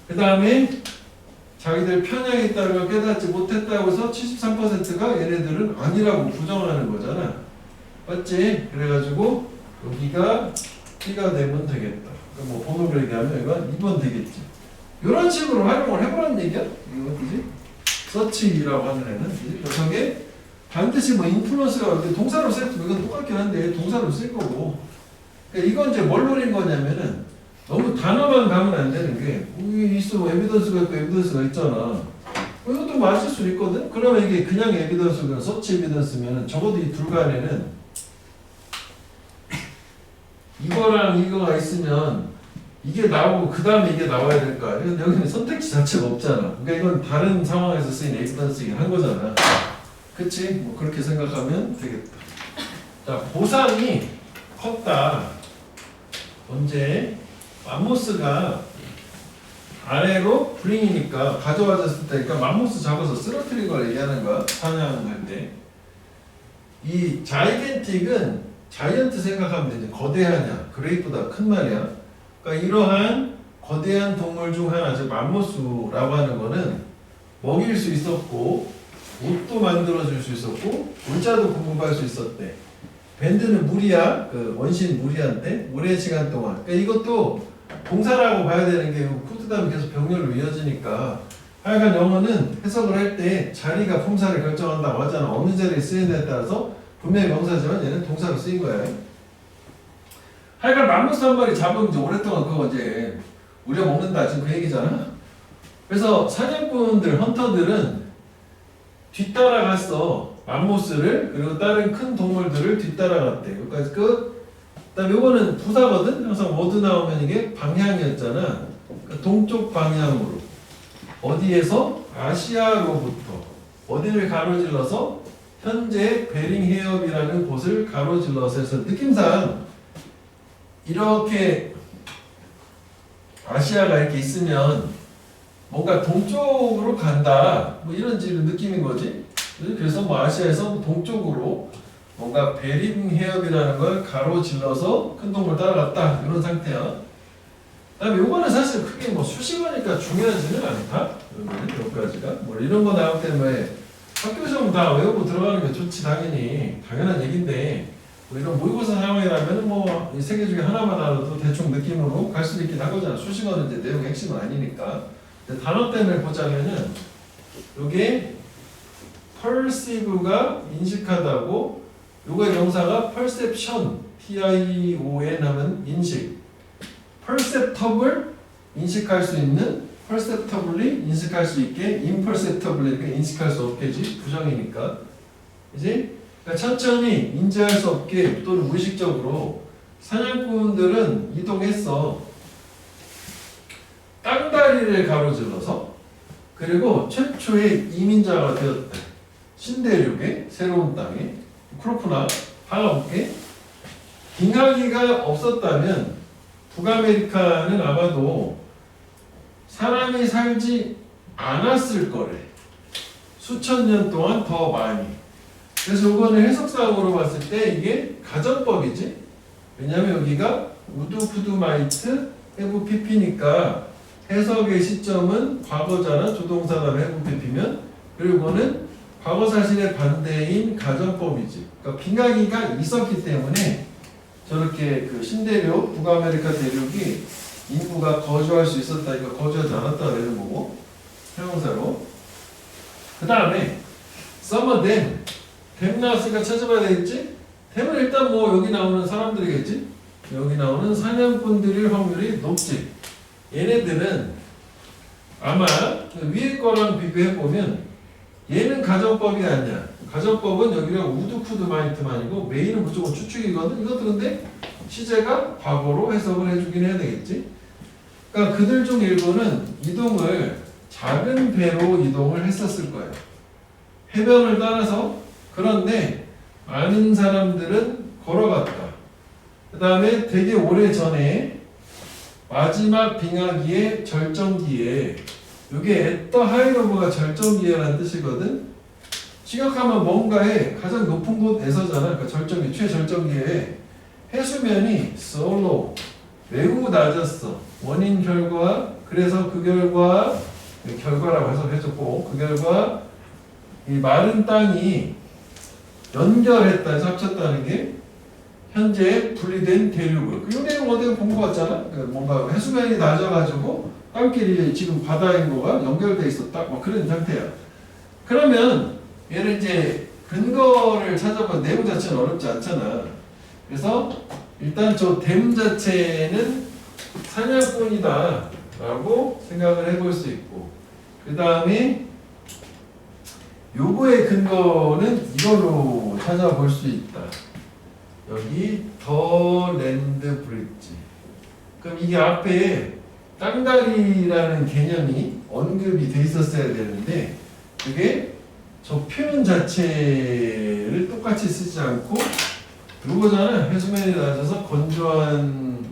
그 다음에 자기들 편향이 있다는 걸 깨닫지 못했다고 해서 73%가 얘네들은 아니라고 부정하는 거잖아. 맞지? 그래가지고 여기가 B가 되면 되겠다. 그러니까 뭐 번호로 얘기하면 이건 2번 되겠지. 이런 식으로 활용을 해보라는 얘기야. 이거 그지? 서치라고 하는 애는 그지? 그래서 이게 반드시 뭐 인플루언스가 동사로 쓰면 이건 똑같긴 한데 동사로 쓸 거고. 그러니까 이건 이제 뭘 노린 거냐면은 너무 단어만 가면 안 되는 게 여기 있어 에비던스가 있고 에비던스가 있잖아. 이것도 맞을 수 있거든. 그러면 이게 그냥 에비던스면 서치 에비던스면은 적어도 이 둘 간에는 이거랑 이거가 있으면 이게 나오고 그 다음에 이게 나와야 될 거 아니야. 여기는 선택지 자체가 없잖아. 그러니까 이건 다른 상황에서 쓰인 에비던스이긴 한 거잖아. 그치? 뭐 그렇게 생각하면 되겠다. 자, 보상이 컸다. 언제? 맘모스가 아래로 브링이니까 가져와졌을 때니까 맘모스 잡아서 쓰러뜨린 걸 얘기하는 거야. 사냥할 때. 이 자이겐틱은 자이언트 생각하면 되지. 거대하냐, 그레이프보다 큰 말이야. 그러니까 이러한 거대한 동물 중 하나, 즉 맘모스라고 하는 거는 먹일 수 있었고 옷도 만들어줄 수 있었고 물자도 공급할 수 있었대. 밴드는 무리야, 그 원신 무리한테 오랜 시간 동안. 그러니까 이것도 동사라고 봐야 되는 게 푸드다음에 계속 병렬로 이어지니까. 하여간 영어는 해석을 할 때 자리가 품사를 결정한다고 하잖아. 어느 자리에 쓰이느냐에 따라서 분명히 명사지만 얘는 동사로 쓰인 거야. 하여간 맘모스 한 마리 잡으면 이제 오랫동안 그거 이제 우리가 먹는다 지금 그 얘기잖아. 그래서 사냥꾼들, 헌터들은 뒤따라갔어. 맘모스를. 그리고 다른 큰 동물들을 뒤따라갔대. 여기까지 끝. 그 다음에 요거는 부사거든. 항상 워드 나오면 이게 방향이었잖아. 그러니까 동쪽 방향으로. 어디에서? 아시아로부터. 어디를 가로질러서? 현재 베링 해협이라는 곳을 가로질러서 해서 느낌상 이렇게 아시아가 이렇게 있으면 뭔가 동쪽으로 간다. 뭐 이런 느낌인 거지. 그래서 뭐 아시아에서 동쪽으로 뭔가 베링 해협이라는 걸 가로질러서 큰 동물 따라갔다. 이런 상태야. 그다음에 요거는 사실 크게 뭐 수식어니까 중요하지는 않다. 여기까지가. 뭐 이런 거 나올 때 뭐 학교 시험 다 외우고 들어가는 게 좋지. 당연한 얘기인데 뭐 이런 모의고사 상황이라면 뭐 이 세 개 중에 하나만 알아도 대충 느낌으로 갈 수도 있긴 하거잖아. 수식어는 이제 내용의 핵심은 아니니까. 단어 때문에 보자면은 요게 perceive가 인식하다고, 요거 명사가 perception, T-I-O-N 하면 인식, perceptible 인식할 수 있는, perceptibly 인식할 수 있게, imperceptibly 인식할 수 없게지, 부정이니까. 이제 그러니까 천천히 인지할 수 없게 또는 무의식적으로 사냥꾼들은 이동했어. 땅다리를 가로질러서. 그리고 최초의 이민자가 되었대. 신대륙의 새로운 땅에. 그렇구나. 반가볼게. 빙하기가 없었다면 북아메리카는 아마도 사람이 살지 않았을 거래. 수천 년 동안 더 많이. 그래서 이거는 해석상으로 봤을 때 이게 가정법이지. 왜냐면 여기가 우드푸드마이트 해부 PP니까 해석의 시점은 과거잖아. 조동사 다음에 해부 PP면. 그리고 이거는 과거 사실의 반대인 가정법이지. 그러니까 빙하기가 있었기 때문에 저렇게 그 신대륙, 북아메리카 대륙이 인구가 거주할 수 있었다. 이거 거주하지 않았다. 이런 거고. 형용사로. 그 다음에 서머댐. 댐 나왔으니까 찾아봐야 되겠지? 댐은 일단 뭐 여기 나오는 사람들이겠지? 여기 나오는 사냥꾼들일 확률이 높지. 얘네들은 아마 그 위에 거랑 비교해보면 얘는 가정법이 아니야. 가정법은 여기가 우드쿠드마이트만이고 메인은 무조건 추측이거든. 이것도 근데 시제가 과거로 해석을 해주긴 해야 되겠지. 그러니까 그들 중 일부는 이동을 작은 배로 이동을 했었을 거예요. 해변을 따라서. 그런데 많은 사람들은 걸어갔다. 그 다음에 되게 오래 전에 마지막 빙하기의 절정기에, 이게 애터 하이로브가 절정기에라는 뜻이거든. 시각하면 뭔가의 가장 높은 곳에서잖아. 그 절정기, 최절정기에 해수면이 솔로 매우 낮았어. 원인 결과, 그래서 그 결과, 결과라고 해석해줬고, 그 결과 이 마른 땅이 연결했다 해서 합쳤다는 게 현재 분리된 대륙을. 이 내용 어디서 본 것 같잖아. 뭔가 해수면이 낮아가지고 땅끼리 지금 바다 인구가 연결돼 있었다. 뭐 그런 상태야. 그러면 얘를 이제 근거를 찾아보면 내용 자체는 어렵지 않잖아. 그래서 일단 저 댐 자체는 사냥꾼이다 라고 생각을 해볼 수 있고, 그 다음에 요거의 근거는 이걸로 찾아볼 수 있다. 여기 더 랜드 브릿지. 그럼 이게 앞에 땅다리라는 개념이 언급이 돼 있었어야 되는데 그게 저 표현 자체를 똑같이 쓰지 않고 그거잖아. 해수면이 낮아서 건조한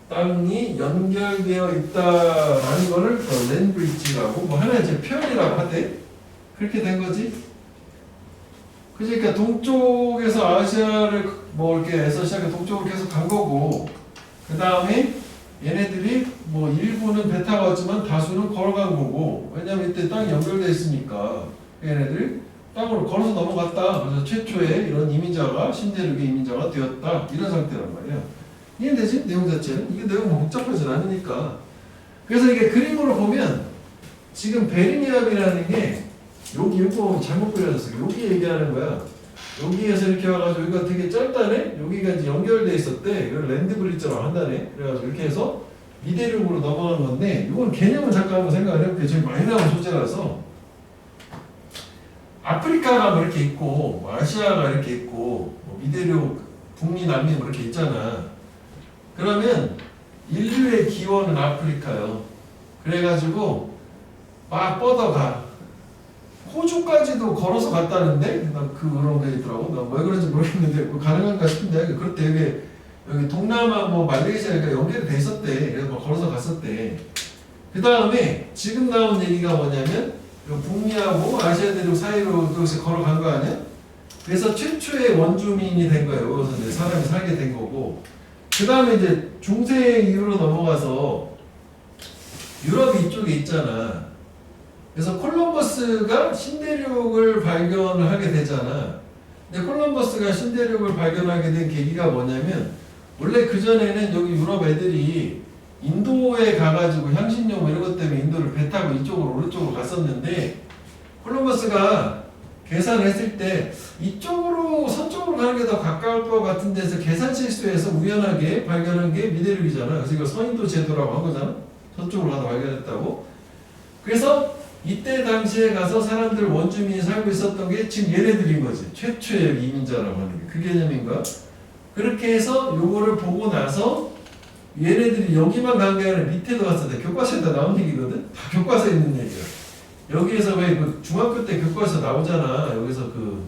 땅이 연결되어 있다라는 거를 더 랜드 브릿지라고 뭐 하나의 제 표현이라고 하대. 그렇게 된 거지. 그러니까 동쪽에서 아시아를 뭐 이렇게 해서 시작해 동쪽으로 계속 간 거고, 그 다음에 얘네들이 뭐 일부는 배 타고 왔지만 다수는 걸어간 거고, 왜냐면 이때 땅이 연결돼 있으니까 얘네들이 땅으로 걸어서 넘어갔다. 그래서 최초의 이런 이민자가 신대륙의 이민자가 되었다. 이런 상태란 말이야. 이해되지? 내용 자체는 이게 내용 복잡하진 않으니까. 그래서 이게 그림으로 보면 지금 베링해협이라는 게 여기 이거 잘못 그려졌어. 여기 얘기하는 거야. 여기에서 이렇게 와가지고 여기가 되게 짧다네. 여기가 이제 연결돼 있었대. 이걸 랜드 브릿지라고 한다네. 그래가지고 이렇게 해서 미대륙으로 넘어가는 건데, 이건 개념을 잠깐 한번 생각을 해볼게요. 지금 많이 나온 소재라서 아프리카가 뭐 이렇게 있고, 뭐 아시아가 이렇게 있고, 뭐 미대륙, 북미, 남미 뭐 이렇게 있잖아. 그러면 인류의 기원은 아프리카요. 그래가지고 막 뻗어가. 호주까지도 걸어서 갔다는데? 난 그런 게 있더라고. 나 왜 그런지 모르겠는데, 뭐 가능한가 싶은데, 그렇대. 여기 동남아, 뭐 말레이시아가 연결이 돼 있었대. 그래서 막 걸어서 갔었대. 그 다음에 지금 나온 얘기가 뭐냐면, 북미하고 아시아 대륙 사이로 여기서 걸어간 거 아니야? 그래서 최초의 원주민이 된 거예요. 여기서 이제 사람이 살게 된 거고. 그 다음에 이제 중세 이후로 넘어가서 유럽 이쪽에 있잖아. 그래서 콜럼버스가 신대륙을 발견을 하게 되잖아. 근데 콜럼버스가 신대륙을 발견하게 된 계기가 뭐냐면, 원래 그전에는 여기 유럽 애들이 인도에 가가지고 향신료 뭐 이런 것 때문에 인도를 배 타고 이쪽으로 오른쪽으로 갔었는데, 콜럼버스가 계산했을 때 이쪽으로 서쪽으로 가는 게 더 가까울 것 같은 데서 계산 실수해서 우연하게 발견한 게 미대륙이잖아. 그래서 이거 서인도 제도라고 한 거잖아. 서쪽으로 가서 발견했다고. 그래서 이때 당시에 가서 사람들 원주민이 살고 있었던 게 지금 얘네들인 거지. 최초의 이민자라고 하는 게. 그 개념인가? 그렇게 해서 요거를 보고 나서 얘네들이 여기만 간 게 아니라 밑에도 갔어. 교과서에다 나온 얘기거든? 다 교과서에 있는 얘기야. 여기에서 왜 그 중학교 때 교과서 나오잖아. 여기서 그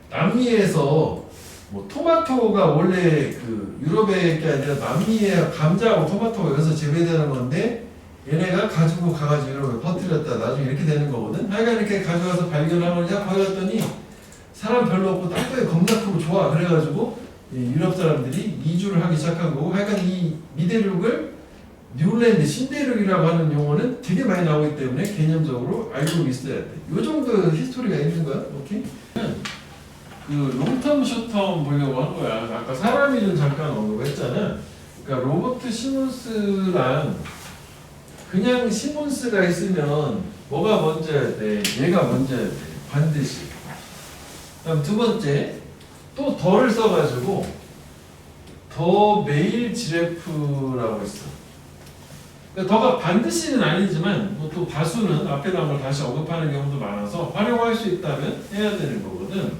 남미에서 뭐 토마토가 원래 그 유럽의 게 아니라 남미에 감자하고 토마토가 여기서 재배되는 건데, 얘네가 가지고 가가지고 이렇게 퍼뜨렸다. 나중에 이렇게 되는 거거든. 하여간 이렇게 가져가서 발견하면 거기 갔더니 사람 별로 없고 땅덩이 겁나 크고 좋아. 그래가지고 유럽 사람들이 이주를 하기 시작한 거고, 하여간 이 미대륙을 뉴랜드, 신대륙이라고 하는 용어는 되게 많이 나오기 때문에 개념적으로 알고 있어야 돼. 요 정도 히스토리가 있는 거야. 오케이? 그 롱텀, 숏텀 보려고 한 거야. 아까 사람 이름 잠깐 언급했잖아. 그러니까 로버트 시몬스랑 그냥 시몬스가 있으면 뭐가 먼저야 돼? 얘가 먼저야 돼. 반드시. 그럼 두 번째, 또 더를 써가지고 더 메일 지레프라고 있어. 그러니까 더가 반드시는 아니지만 뭐 또 다수는 앞에 나온 걸 다시 언급하는 경우도 많아서 활용할 수 있다면 해야 되는 거거든.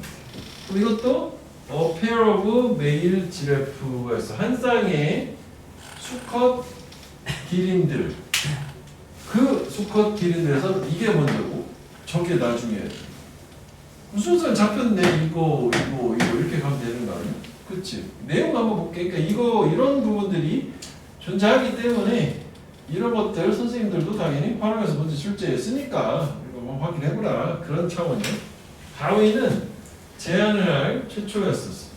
그럼 이것도 a pair of male giraffe가 있어. 한 쌍의 수컷 기린들. 그 수컷 기린들에서 이게 먼저고 저게 나중에 순서는 잡혔네. 이거 이렇게 가면 되는 거 아니야? 그치? 내용 한번 볼게. 그러니까 이런 부분들이 존재하기 때문에 이런 것들 선생님들도 당연히 활용해서 문제 출제에 쓰니까 이거 한번 확인해보라. 그런 차원이야. 다윈은 제안을 할 최초였었어.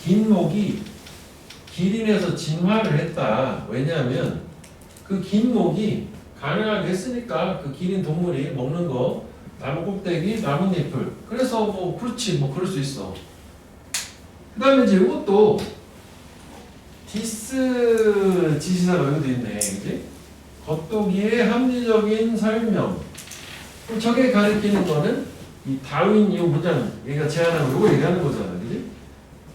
긴 목이 기린에서 진화를 했다. 왜냐하면 그 긴 목이 가능하게 했으니까 그 기린 동물이 먹는 거 나무 꼭대기, 나뭇잎을. 그래서 뭐 그렇지 뭐 그럴 수 있어. 그 다음에 이제 이것도 디스 지시사가 여기도 있네. 그지? 겉도기의 합리적인 설명. 그럼 저게 가리키는 거는 이 다윈 이 문장 얘가 제안하고 이거 얘기하는 거잖아. 그지?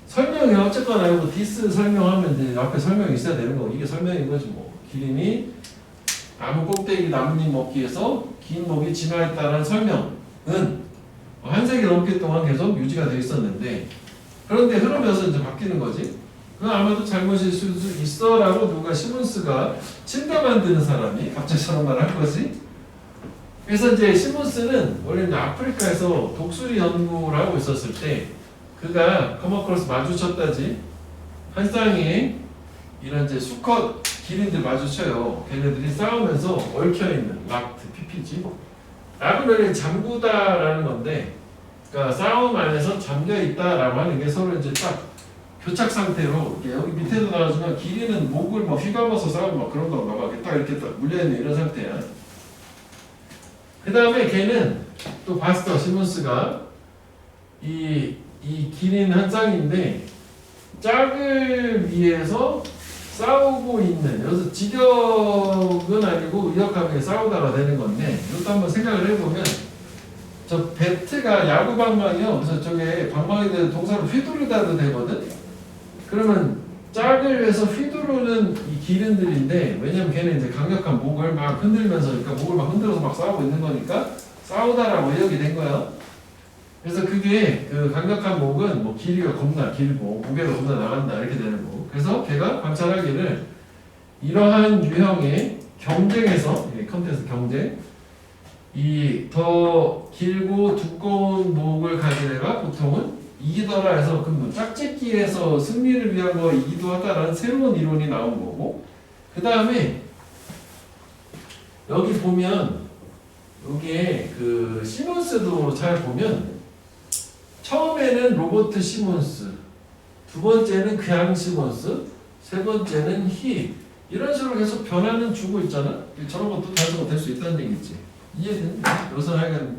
설명이 어쨌거나 이거 디스 설명하면 이제 앞에 설명이 있어야 되는 거. 이게 설명인 거지 뭐. 기린이 나무 꼭대기 나뭇잎 먹기 위해서 긴 목이 진화했다는 설명은 한 세기 넘게 동안 계속 유지가 되어 있었는데 그런데 흐르면서 이제 바뀌는 거지. 그건 아마도 잘못일 수 있어라고 누가 시몬스가 침대 만드는 사람이 갑자기 저런 말을 할 거지. 그래서 이제 시몬스는 원래 아프리카에서 독수리 연구를 하고 있었을 때 그가 커머크로스 마주쳤다지. 한 쌍의 이런 이제 수컷 기린들 마주쳐요. 걔네들이 싸우면서 얽혀있는 락트, PPG. 락은 원래 잠그다라는 건데, 그러니까 싸움 안에서 잠겨있다라고 하는 게 서로 이제 딱 교착 상태로 이렇게 여기 밑에도 나와주면 기린은 목을 막 휘감아서 싸우고 막 그런 건가 봐. 딱 이렇게 딱 물려있는 이런 상태야. 그 다음에 걔는 또 봤어, 시몬스가. 이 기린 한 쌍인데, 짝을 위해서 싸우고 있는, 여기서 직역은 아니고 의역하게 싸우다가 되는 건데 이것도 한번 생각을 해보면 저 배트가 야구 방망이요. 그래서 저게 방망이 되는 동사로 휘두르다도 되거든. 그러면 짝을 위해서 휘두르는 이 기린들인데 왜냐면 걔는 이제 강력한 목을 막 흔들면서 그러니까 목을 막 흔들어서 막 싸우고 있는 거니까 싸우다라고 의역이 된 거야. 그래서 그게 그 강력한 목은 뭐 길이가 겁나 길고 무게가 겁나 나간다 이렇게 되는 거고. 그래서 걔가 관찰하기를 이러한 유형의 경쟁에서 컨텐츠 경쟁 이 더 길고 두꺼운 목을 가진 애가 보통은 이기더라 해서 그 짝짓기에서 승리를 위한 거 이기도 하다라는 새로운 이론이 나온 거고 그 다음에 여기 보면 여기에 그 시몬스도 잘 보면 처음에는 로버트 시몬스, 두 번째는 그냥 시몬스, 세 번째는 히 이런 식으로 계속 변화는 주고 있잖아. 저런 것도 단서가 될 수 있다는 얘기지. 이해는? 여기서 하여간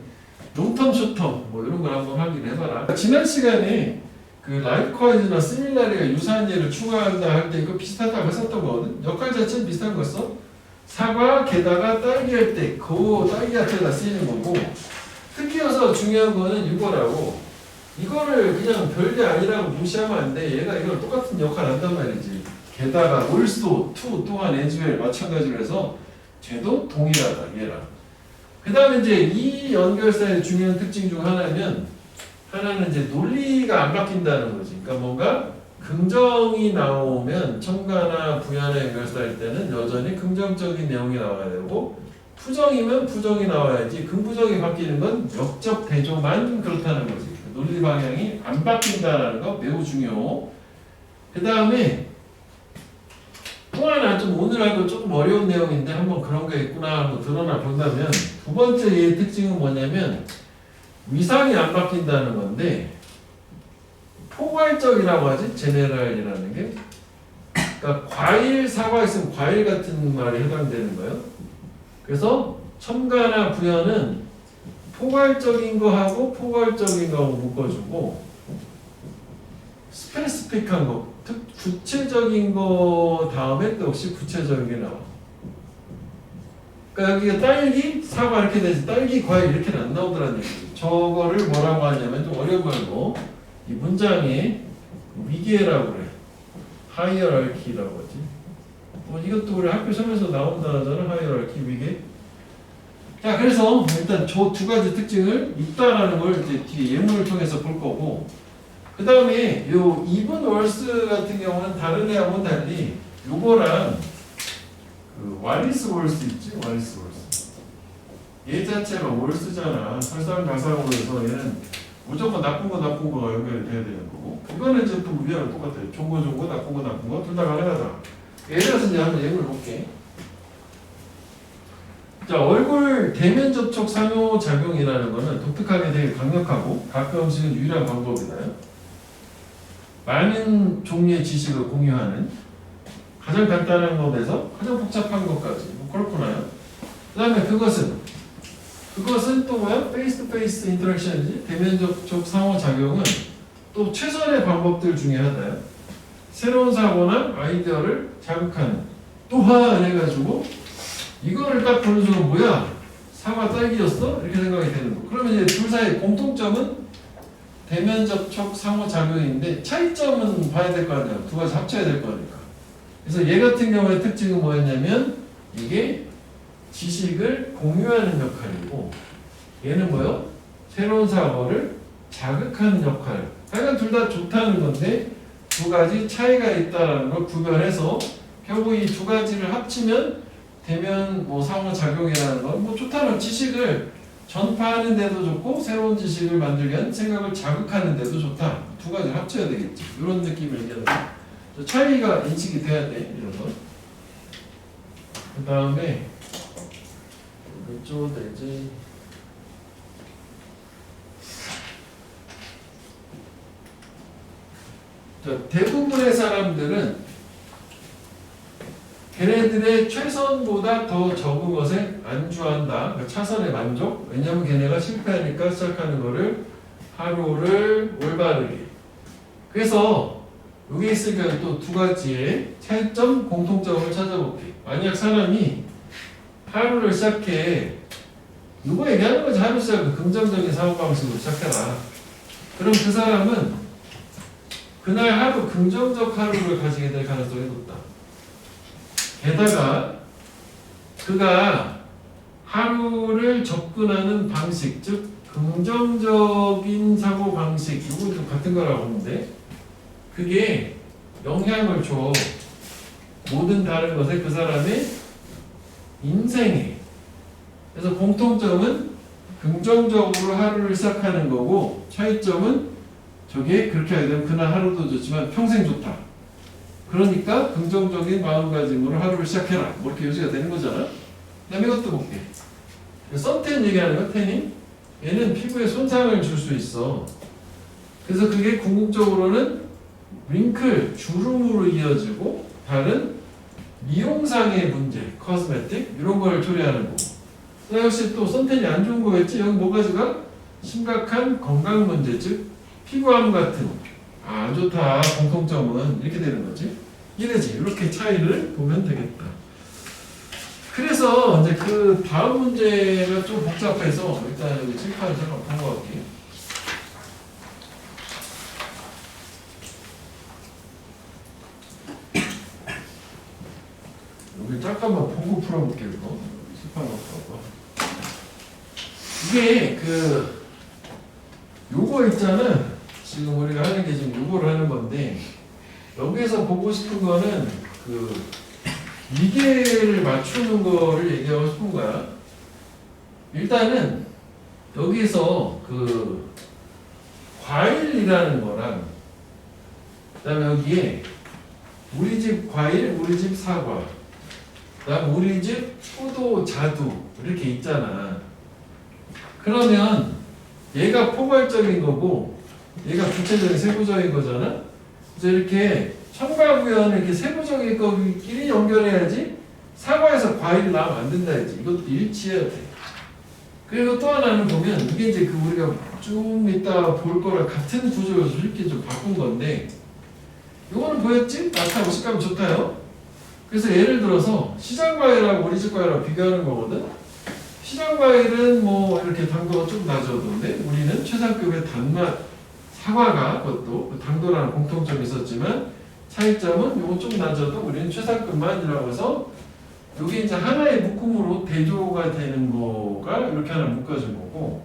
롱텀, 숏텀 뭐 이런 걸 한번 확인해봐라. 지난 시간에 그 라이크와이즈나 시밀라리가 유사한 예를 추가한다 할 때 이거 비슷하다고 했었던 거거든. 역할 자체는 비슷한 거였어. 사과, 게다가 딸기 할 때 그 딸기 자체가 쓰이는 거고 특히여서 중요한 거는 이거라고. 이거를 그냥 별게 아니라고 무시하면 안 돼. 얘가 이걸 똑같은 역할을 한단 말이지. 게다가 also, to 또한 as well 마찬가지로 해서 쟤도 동일하다 얘랑. 그 다음에 이제 이 연결사의 중요한 특징 중 하나는 이제 논리가 안 바뀐다는 거지. 그러니까 뭔가 긍정이 나오면 첨가나 부여나 연결사일 때는 여전히 긍정적인 내용이 나와야 되고 부정이면 부정이 나와야지 긍부정이 바뀌는 건 역적 대조만 그렇다는 거지. 논리 방향이 안 바뀐다는 거 매우 중요. 그 다음에 또 하나 좀 오늘 하고 조금 어려운 내용인데 한번 그런 게 있구나 한번 드러나 본다면 두 번째 얘의 특징은 뭐냐면 위상이 안 바뀐다는 건데 포괄적이라고 하지 제네랄이라는 게 그러니까 과일 사과 있으면 과일 같은 말이 해당되는 거예요. 그래서 첨가나 부여는 포괄적인 거하고 포괄적인 거하고 묶어주고 스페시픽한 거, 구체적인 거 다음에 또 역시 구체적인 게 나와. 그러니까 여기가 딸기, 사과 이렇게 되지 딸기, 과일 이렇게는 안 나오더라는 얘기죠. 저거를 뭐라고 하냐면 좀 어려운 말로 이 문장에 위계라고 그래. 하이어럴키라고 하지. 이것도 우리 학교 시험에서 나온다잖아. 하이어라키 위계. 자, 그래서 일단 저 두 가지 특징을 있다라는 걸 이제 뒤에 예문을 통해서 볼 거고, 그 다음에 요 이분 월스 같은 경우는 다른 애하고는 달리 요거랑 그 와리스 월스 있지? 와리스 월스. 얘 자체가 월스잖아. 설상가상으로 해서 얘는 무조건 나쁜 거가 연결이 돼야 되는 거고, 이거는 이제 또 위아래 똑같아요. 좋은 거, 나쁜 거 둘 다 가능하다. 예를 들어서 이제 한번 예문을 볼게. 자, 얼굴 대면 접촉 상호작용이라는 거는 독특하게 되게 강력하고 가끔씩은 유일한 방법이나요? 많은 종류의 지식을 공유하는 가장 간단한 것에서 가장 복잡한 것까지 그렇구나요? 그 다음에 그것은 또 뭐야? 페이스 투 페이스 인터랙션이지. 대면 접촉 상호작용은 또 최선의 방법들 중에 하나야. 새로운 사고나 아이디어를 자극하는 또한 해가지고 이거를 딱 보는 순간 뭐야? 사과 딸기였어? 이렇게 생각이 되는 거. 그러면 이제 둘 사이의 공통점은 대면 접촉 상호작용인데 차이점은 봐야 될 거 아니야. 두 가지 합쳐야 될 거니까. 그래서 얘 같은 경우의 특징은 뭐였냐면 이게 지식을 공유하는 역할이고, 얘는 뭐요? 새로운 사고를 자극하는 역할. 하여간 둘 다 좋다는 건데 두 가지 차이가 있다는 걸 구별해서 결국 이 두 가지를 합치면 대면 상호작용이라는 건 좋다는 지식을 전파하는 데도 좋고 새로운 지식을 만들기 위한 생각을 자극하는 데도 좋다. 두 가지를 합쳐야 되겠지. 이런 느낌을 얘기하는 거. 차이가 인식이 돼야 돼. 이런 거. 그 다음에 몇 되지? 자, 대부분의 사람들은 걔네들의 최선보다 더 적은 것에 안주한다. 그러니까 차선의 만족. 왜냐하면 걔네가 실패하니까 시작하는 거를 하루를 올바르게. 그래서 여기 있으니까 또 두 가지의 차이점, 공통점을 찾아볼게. 만약 사람이 하루를 시작해, 누구 얘기하는 거지? 하루 시작을 긍정적인 사고방식으로 시작해라. 그럼 그 사람은 그날 하루 긍정적 하루를 가지게 될 가능성이 높다. 게다가 그가 하루를 접근하는 방식, 즉 긍정적인 사고 방식, 이건 좀 같은 거라고 보는데 그게 영향을 줘. 모든 다른 것에 그 사람의 인생에. 그래서 공통점은 긍정적으로 하루를 시작하는 거고, 차이점은 저게 그렇게 하게 되면 그날 하루도 좋지만 평생 좋다. 그러니까 긍정적인 마음가짐으로 하루를 시작해라. 이렇게 요지가 되는 거잖아. 그 다음에 이것도 볼게. 선텐 얘기하는 거, 태닝. 얘는 피부에 손상을 줄 수 있어. 그래서 그게 궁극적으로는 링클, 주름으로 이어지고 다른 미용상의 문제, 코스메틱 이런 걸 초래하는 거고. 역시 또 선텐이 안 좋은 거겠지. 여기 뭐가지가 심각한 건강 문제, 즉 피부암 같은 안 좋다. 공통점은 이렇게 되는 거지. 이래지. 이렇게 차이를 보면 되겠다. 그래서 이제 그 다음 문제가 좀 복잡해서 일단 여기 칠판을 잠깐 보고갈게요. 여기 잠깐만 보고 풀어볼게요. 이거 칠판 없다고. 이게 요거 있잖아. 지금 우리가 하는 게 지금 요거를 하는 건데 여기에서 보고 싶은 거는 미개를 맞추는 거를 얘기하고 싶은 거야. 일단은 여기서 과일이라는 거랑 그다음에 여기에 우리 집 과일, 우리 집 사과, 그다음 우리 집 포도, 자두 이렇게 있잖아. 그러면 얘가 포괄적인 거고 얘가 구체적인 세부적인 거잖아. 그래서 이렇게 첨가부연 이렇게 세부적인 거끼리 연결해야지 사과에서 과일이 나오면 안 된다 했지. 이것도 일치해야 돼. 그리고 또 하나는 보면 이게 이제 우리가 좀 이따 볼 거랑 같은 구조로 이렇게 좀 바꾼 건데 이거는 보였지? 나타하고 식감이 좋다요. 그래서 예를 들어서 시장 과일하고 우리 집 과일하고 비교하는 거거든. 시장 과일은 이렇게 당도가 좀 낮아졌는데 우리는 최상급의 단맛 사과가 그것도 당도라는 공통점이 있었지만 차이점은 요거 좀 낮아도 우리는 최상급만이라고 해서 요게 이제 하나의 묶음으로 대조가 되는 거가 이렇게 하나 묶어진 거고,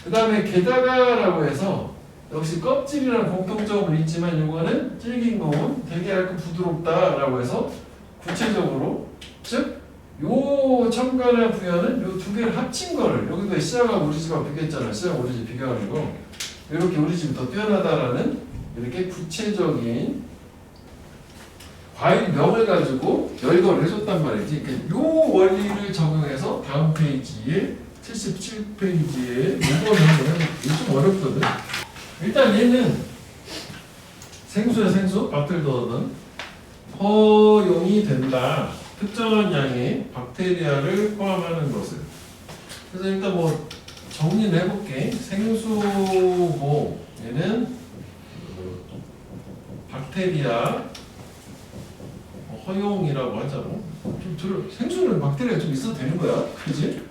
그 다음에 게다가라고 해서 역시 껍질이라는 공통점은 있지만 요거는 질긴 거는 되게 얇고 부드럽다라고 해서 구체적으로 즉 요 첨가나 부여는 요 두 개를 합친 거를 여기도 시작하고 우리 집하고 비교했잖아. 시작 우리 집 비교하는 거 이렇게 우리 집이 더 뛰어나다라는 이렇게 구체적인 과일명을 가지고 열거를 해줬단 말이지. 그러니까 요 원리를 적용해서 다음 페이지에 77페이지에 이거를 한번 해볼게요. 이게 좀 어렵거든. 일단 얘는 생수야 생수. 밥들 넣어둔 허용이 된다. 특정한 양의 박테리아를 포함하는 것을. 그래서 일단 뭐 정리를 해볼게. 생수고 얘는 박테리아 허용이라고 하자고. 생수는 박테리아 좀 있어도 되는 거야, 그지?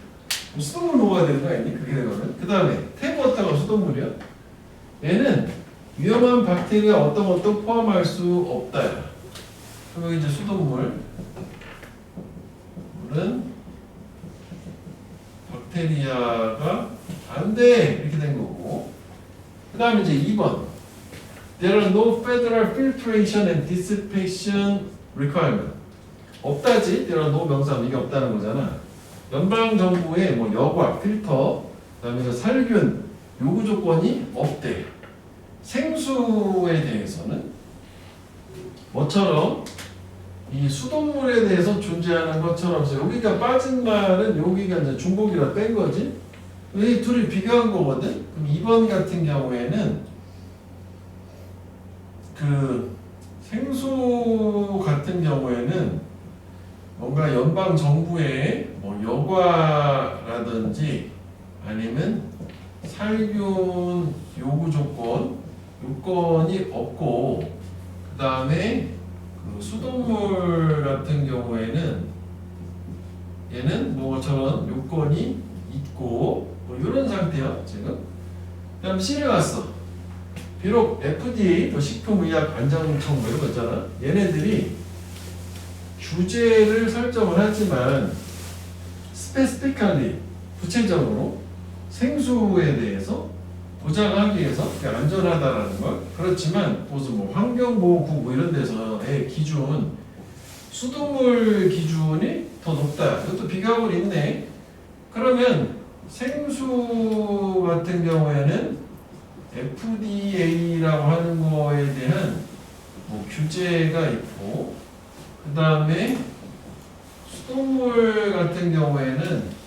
수돗물 먹어야 되는 거 아니니? 그렇게 되거든. 그 다음에 탭워터가 수돗물이야. 얘는 위험한 박테리아 어떤 것도 포함할 수 없다. 그리고 이제 수돗물. 물은 박테리아가 안 돼! 이렇게 된 거고. 그 다음에 이제 2번. There are no federal filtration and dissipation requirement. 없다지. There are no 명사는 이게 없다는 거잖아. 연방 정부의 뭐 여과, 필터, 그다음에 살균 요구 조건이 없대. 생수에 대해서는 뭐처럼 이 수돗물에 대해서 존재하는 것처럼 여기가 빠진 말은 여기가 이제 중복이라 뺀 거지. 이 둘이 비교한 거거든. 그럼 2번 같은 경우에는 그 생수 같은 경우에는 뭔가 연방 정부의 뭐 여과라든지 아니면 살균 요구 요건이 없고, 그 다음에 그 수돗물 같은 경우에는 얘는 뭐처럼 요건이 있고 뭐 이런 상태야 지금. 그다음 C를 갔어. 비록 FDA, 또 식품의약안전청 뭐 이런 거 있잖아. 얘네들이 규제를 설정을 하지만 specifically 구체적으로 생수에 대해서 보장하기 위해서 안전하다라는 걸. 그렇지만 무슨 뭐 환경보호국 뭐 이런 데서의 기준, 수돗물 기준이 더 높다. 이것도 비교하고 있네. 그러면 생수 같은 경우에는 FDA라고 하는 거에 대한 뭐 규제가 있고, 그 다음에 수돗물 같은 경우에는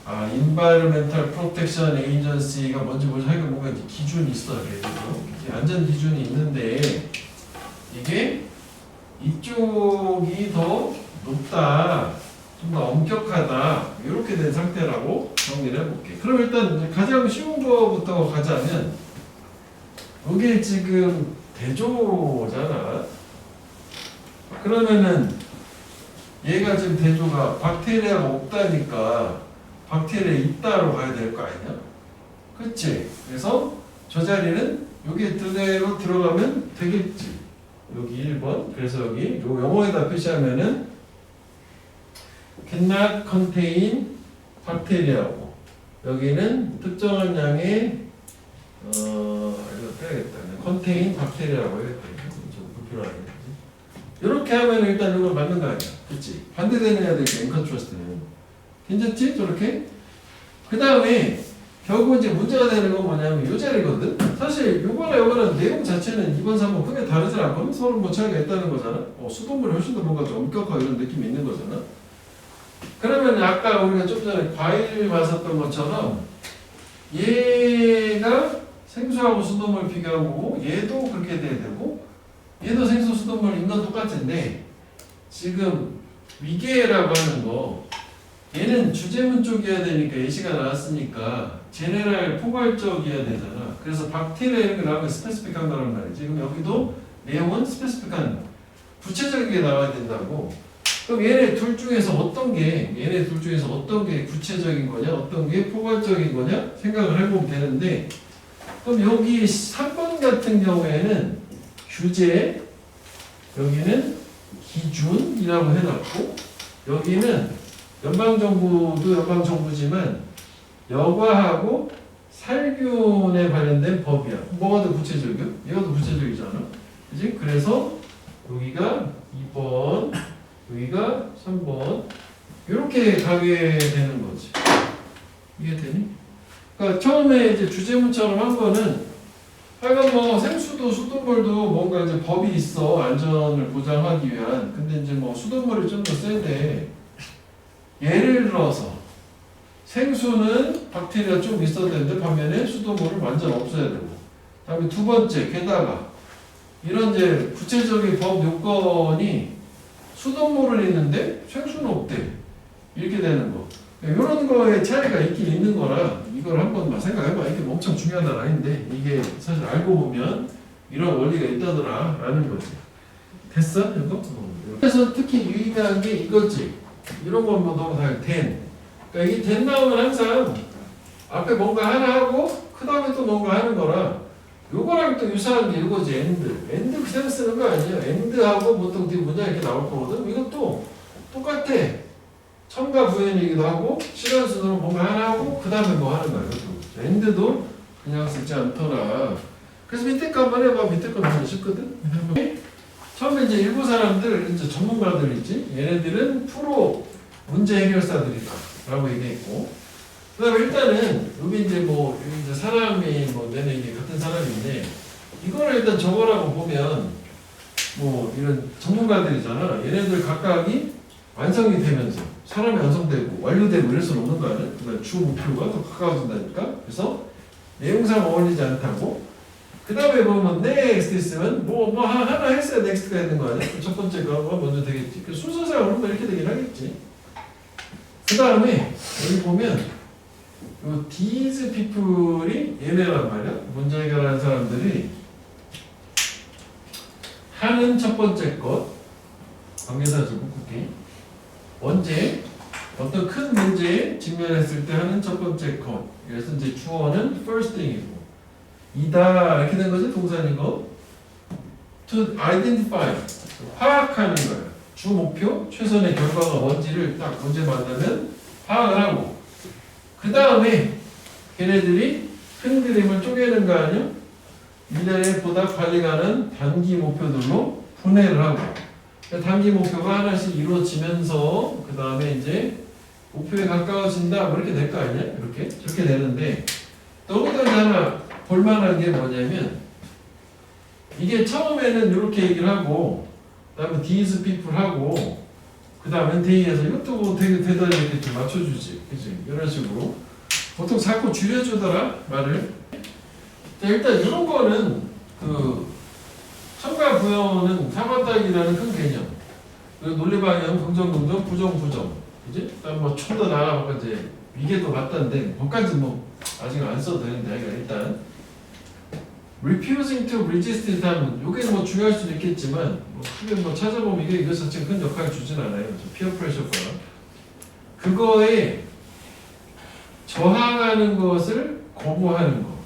Environmental Protection Agency가 뭔지 하여간 뭔가 기준이 있어요. 안전 기준이 있는데 이게 이쪽이 더 높다, 좀 더 엄격하다, 이렇게 된 상태라고 정리를 해볼게. 그럼 일단 가장 쉬운 거부터 가자면 이게 지금 대조잖아. 그러면은 얘가 지금 대조가 박테리아가 없다니까 박테리아 있다로 가야 될 거 아니야? 그치? 그래서 저 자리는 여기 그대로 들어가면 되겠지. 여기 1번. 그래서 여기 요 영어에다 표시하면은 cannot contain bacteria고, 여기는 특정한 양의 이거 빼야겠다. contain bacteria라고 해야겠다. 좀 불필요하네. 이렇게 하면 일단 이걸 맞는 거 아니야? 그치? 반대되는 해야 되겠다. 인컨트라스트는. 괜찮지? 저렇게? 그 다음에 결국 이제 문제가 되는 건 뭐냐면 이 자리거든? 사실 요거나 요거는 내용 자체는 2번, 3번 크게 다르지 않거든? 서로 뭐 차이가 있다는 거잖아? 수돗물이 훨씬 더 뭔가 좀 엄격하고 이런 느낌이 있는 거잖아? 그러면 아까 우리가 좀 전에 과일 봤었던 것처럼 얘가 생수하고 수돗물 비교하고 얘도 그렇게 돼야 되고 얘도 생수, 수돗물 인건 똑같은데 지금 위계라고 하는 거 얘는 주제문 쪽이어야 되니까 예시가 나왔으니까 제네랄 포괄적이어야 되잖아. 그래서 박테리아 이런 게 나오면 스페시픽한 거란 말이지. 그럼 여기도 내용은 스페시픽한 구체적인 게 나와야 된다고. 그럼 얘네 둘 중에서 어떤 게 구체적인 거냐, 어떤 게 포괄적인 거냐 생각을 해보면 되는데, 그럼 여기 3번 같은 경우에는 규제, 여기는 기준이라고 해놨고 여기는 연방정부도 연방정부지만 여과하고 살균에 관련된 법이야. 뭐가 더 구체적이야? 얘가 더 구체적이잖아. 그지? 그래서 여기가 2번, 여기가 3번 이렇게 가게 되는 거지. 이해되니? 그러니까 처음에 이제 주제문처럼 한 거는 하여간 뭐 생수도 수돗물도 뭔가 이제 법이 있어. 안전을 보장하기 위한. 근데 이제 뭐 수돗물이 좀 더 세대. 예를 들어서 생수는 박테리아 좀 있어야 되는데 반면에 수돗물은 완전 없어야 되고. 다음에 두 번째, 게다가 이런 이제 구체적인 법 요건이 수돗물은 있는데 생수는 없대. 이렇게 되는 거. 이런 거에 차이가 있긴 있는 거라 이걸 한번 생각해봐. 이게 엄청 중요한 건 아닌데 이게 사실 알고 보면 이런 원리가 있다더라 라는 거지. 됐어? 이거? 그래서 특히 유의미한 게 이거지. 이런 건 뭐 너무 다 된. 그러니까 이게 된 나오면 항상 앞에 뭔가 하나 하고 그 다음에 또 뭔가 하는 거라 요거랑 또 유사한 게 이거지. 엔드 그냥 쓰는 거 아니에요. 엔드하고 보통 뒤에 문장 이렇게 나올 거거든. 이것도 똑같아. 첨가 부연이기도 하고 실현 순으로 뭔가 하나 하고 그 다음에 뭐 하는 거야. 이것도. 엔드도 그냥 쓰지 않더라. 그래서 밑에 거 한번 해봐. 밑에 거 너무 쉽거든. 처음에 이제 일부 사람들 이제 전문가들 있지. 얘네들은 프로 문제 해결사들이다 라고 얘기했고 그 다음에 일단은 여기 이제 뭐 여기 이제 사람이 뭐 내내 이게 같은 사람인데 이거를 일단 적어라고 보면 뭐 이런 전문가들이잖아. 얘네들 각각이 완성이 되면서 사람이 완성되고 완료되고 이럴 수는 없는 거 아니야? 그러니까 주 목표가 더 가까워진다니까. 그래서 내용상 어울리지 않다고. 그 다음에 보면 next 있으면 뭐 하나 했어야 next가 있는 거 아니야? 첫 번째가 먼저 되겠지. 그 순서상으로 이렇게 되긴 하겠지. 그 다음에 여기 보면 요 these people이 얘네란 말이야. 문제 해결하는 사람들이 하는 첫 번째 것 관계사절 묶을게. 언제 어떤 큰 문제에 직면했을 때 하는 첫 번째 것. 그래서 이제 주어는 first thing이고 이다 이렇게 된 거지. 동사이고 to identify 파악하는 거야. 주 목표 최선의 결과가 뭔지를 딱 문제 만나면 파악을 하고 그 다음에 걔네들이 큰 그림을 쪼개는 거 아니야? 미래에 보다 빨리 가는 단기 목표들로 분해를 하고 단기 목표가 하나씩 이루어지면서 그 다음에 이제 목표에 가까워진다 뭐 이렇게 될 거 아니야? 이렇게 저렇게 되는데 너무도 하나 볼만한 게 뭐냐면 이게 처음에는 이렇게 얘기를 하고 그 다음에 these people 하고 그 다음에 they에서 이것도 뭐 되게 대단히 이렇게 좀 맞춰주지 그치? 이런 식으로 보통 자꾸 줄여주더라 말을. 자, 일단 이런 거는 그 첨가 부여는 사과딱이라는 큰 개념. 그리고 논리 방향 긍정 부정 그지? 일단 뭐 좀 더 나아가면 이제 이게 더 맞다는데 거기까지 뭐 아직 안 써도 되는데 일단 refusing to resist it 하면 이게 뭐 중요할 수도 있겠지만 뭐 크게 뭐 찾아보면 이거 자체가 큰 역할을 주진 않아요. 피어 프레셔가 그거에 저항하는 것을 거부하는 거.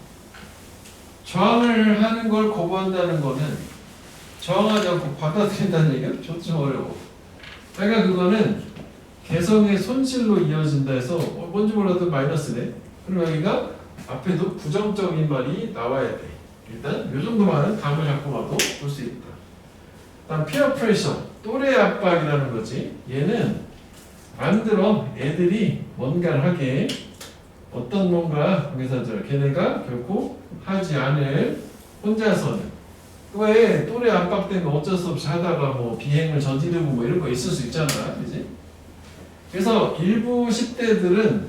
저항을 하는 걸 거부한다는 거는 저항하지 않고 받아들인다는 얘기가 좀 어려워. 그러니까 그거는 개성의 손실로 이어진다 해서 뭔지 몰라도 마이너스네. 그럼 여기가 앞에도 부정적인 말이 나와야 돼. 일단 이 정도만은 감을 잡고 봐도 볼 수 있다. 다음 피어 프레셔, 또래 압박이라는 거지. 얘는 안 들어 애들이 뭔가를 하게 어떤 뭔가 관계사절 걔네가 결코 하지 않을 혼자서는 왜 또래 압박 때문에 어쩔 수 없이 하다가 뭐 비행을 저지르고 뭐 이런 거 있을 수 있잖아, 그지? 그래서 일부 10대들은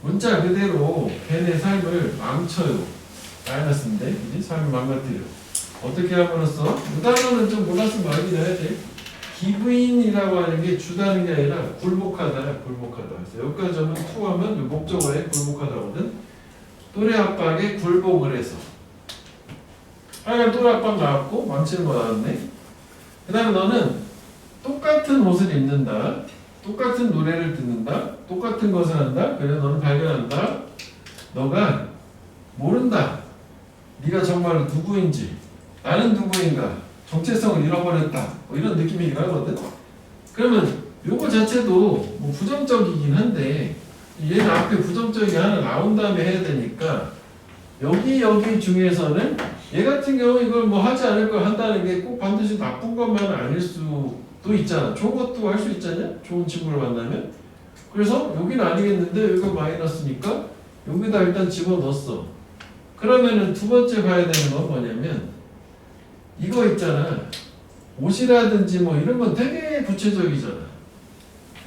문자 그대로 걔네 삶을 망쳐요. 마이너스인데, 그지? 삶을 망가뜨려. 어떻게 함으로써 이 단어는 좀 몰랐으면 알긴 해야 돼. 기브인이라고 하는 게 주다는 게 아니라 굴복하다, 굴복하다. 그래서 여기까지 하면 투하면 목적어에 굴복하다거든. 또래 압박에 굴복을 해서. 하여간 또래 압박 나왔고 망치는 거 나왔네. 그 다음에 너는 똑같은 옷을 입는다. 똑같은 노래를 듣는다. 똑같은 것을 한다. 그래서 너는 발견한다. 너가 모른다. 네가 정말 누구인지 나는 누구인가 정체성을 잃어버렸다. 뭐 이런 느낌이긴 하거든. 그러면 요거 자체도 뭐 부정적이긴 한데 얘는 앞에 부정적이 하나 나온 다음에 해야 되니까 여기 중에서는 얘 같은 경우 이걸 뭐 하지 않을 걸 한다는 게 꼭 반드시 나쁜 것만은 아닐 수도 있잖아. 좋은 것도 할 수 있잖냐? 좋은 친구를 만나면. 그래서 여기는 아니겠는데 여기가 마이너스니까 여기다 일단 집어넣었어. 그러면은 두 번째 봐야 되는 건 뭐냐면 이거 있잖아. 옷이라든지 뭐 이런 건 되게 구체적이잖아.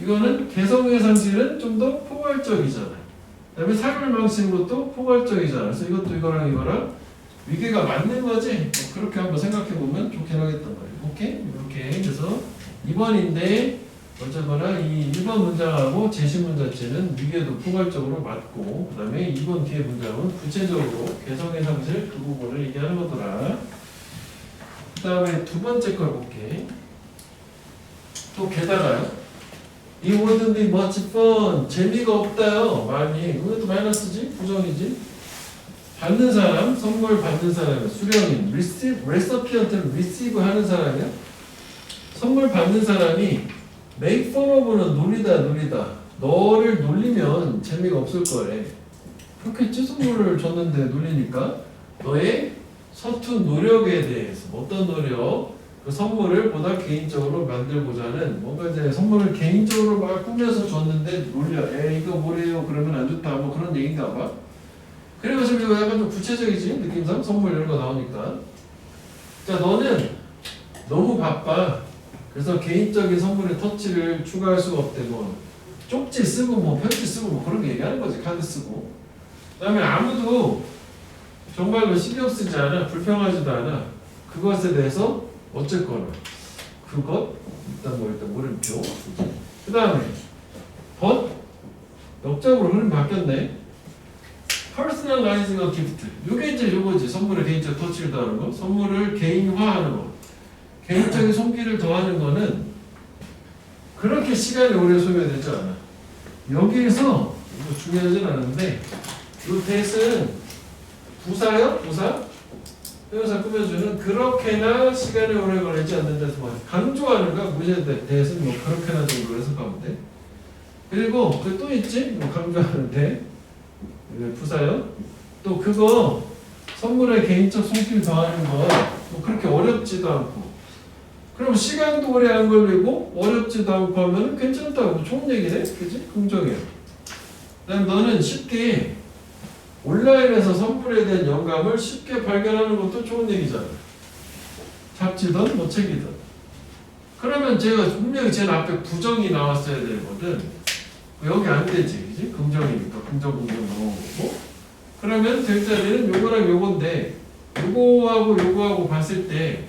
이거는 개성의 상실은 좀 더 포괄적이잖아. 그 다음에 삶의 방식으로 또 포괄적이잖아. 그래서 이것도 이거랑 위계가 맞는 거지? 뭐 그렇게 한번 생각해 보면 좋긴 하겠단 말이야. 오케이? 이렇게. 그래서 2번인데 어쩌거나 이 1번 문장하고 제시문 자체는 위계도 포괄적으로 맞고 그 다음에 2번 뒤에 문장은 구체적으로 개성의 상실 그 부분을 얘기하는 거더라. 그 다음에 두 번째 걸 볼게. 또 게다가요. 이 wouldn't be much fun. 재미가 없다요. 많이. 이것도 마이너스지? 부정이지? 받는 사람, 선물 받는 사람이야. 수령인. recipient를 receive 하는 사람이야. 선물 받는 사람이 make fun of는 놀리다. 너를 놀리면 재미가 없을 거래. 그렇겠지? 선물을 줬는데 놀리니까. 너의 서툰 노력에 대해서. 어떤 노력? 그 선물을 보다 개인적으로 만들고자는 뭔가 이제 선물을 개인적으로 막 꾸며서 줬는데 놀려. 이거 뭐래요? 그러면 안 좋다. 뭐 그런 얘기인가 봐. 그리고 지금 이거 약간 좀 구체적이지? 느낌상 선물 이런 거 나오니까. 자, 너는 너무 바빠. 그래서 개인적인 선물에 터치를 추가할 수가 없대. 뭐 쪽지 쓰고 뭐 편지 쓰고 뭐 그런 거 얘기하는 거지. 카드 쓰고. 그 다음에 아무도 정말로 신경 쓰지 않아. 불평하지도 않아. 그것에 대해서 어쨌거나 그것 일단 물음표. 그 다음에 but 역적으로 흐름 바뀌었네. personalizing a gift. 요게 이제 요거지. 선물에 개인적 터치를 더하는 거. 선물을 개인화하는 거. 개인적인 손길을 더하는 거는 그렇게 시간이 오래 소요되지 않아. 여기에서 이거 중요하진 않은데 요 대신 부사요? 부사? 회사 꾸며주는 그렇게나 시간이 오래 걸리지 않는 데서 뭐 강조하는가? 무시해 대신 뭐 그렇게나 정도로 해석하면 돼. 그리고 그 또 있지? 뭐 강조하는데 부사요? 또 그거 선물에 개인적 손길 더하는 거 뭐 그렇게 어렵지도 않고 그럼 시간도 오래 안 걸리고 어렵지도 않고 하면 괜찮다고 좋은 얘기네? 그치? 긍정이야. 그다음 너는 쉽게 온라인에서 선물에 대한 영감을 쉽게 발견하는 것도 좋은 얘기잖아. 잡지든 뭐 책이든. 그러면 제가 분명히 제 앞에 부정이 나왔어야 되거든. 여기 안 되지, 그지? 긍정이니까 긍정 나온 거고. 그러면 될 자리는 요거랑 요건데 요거하고 봤을 때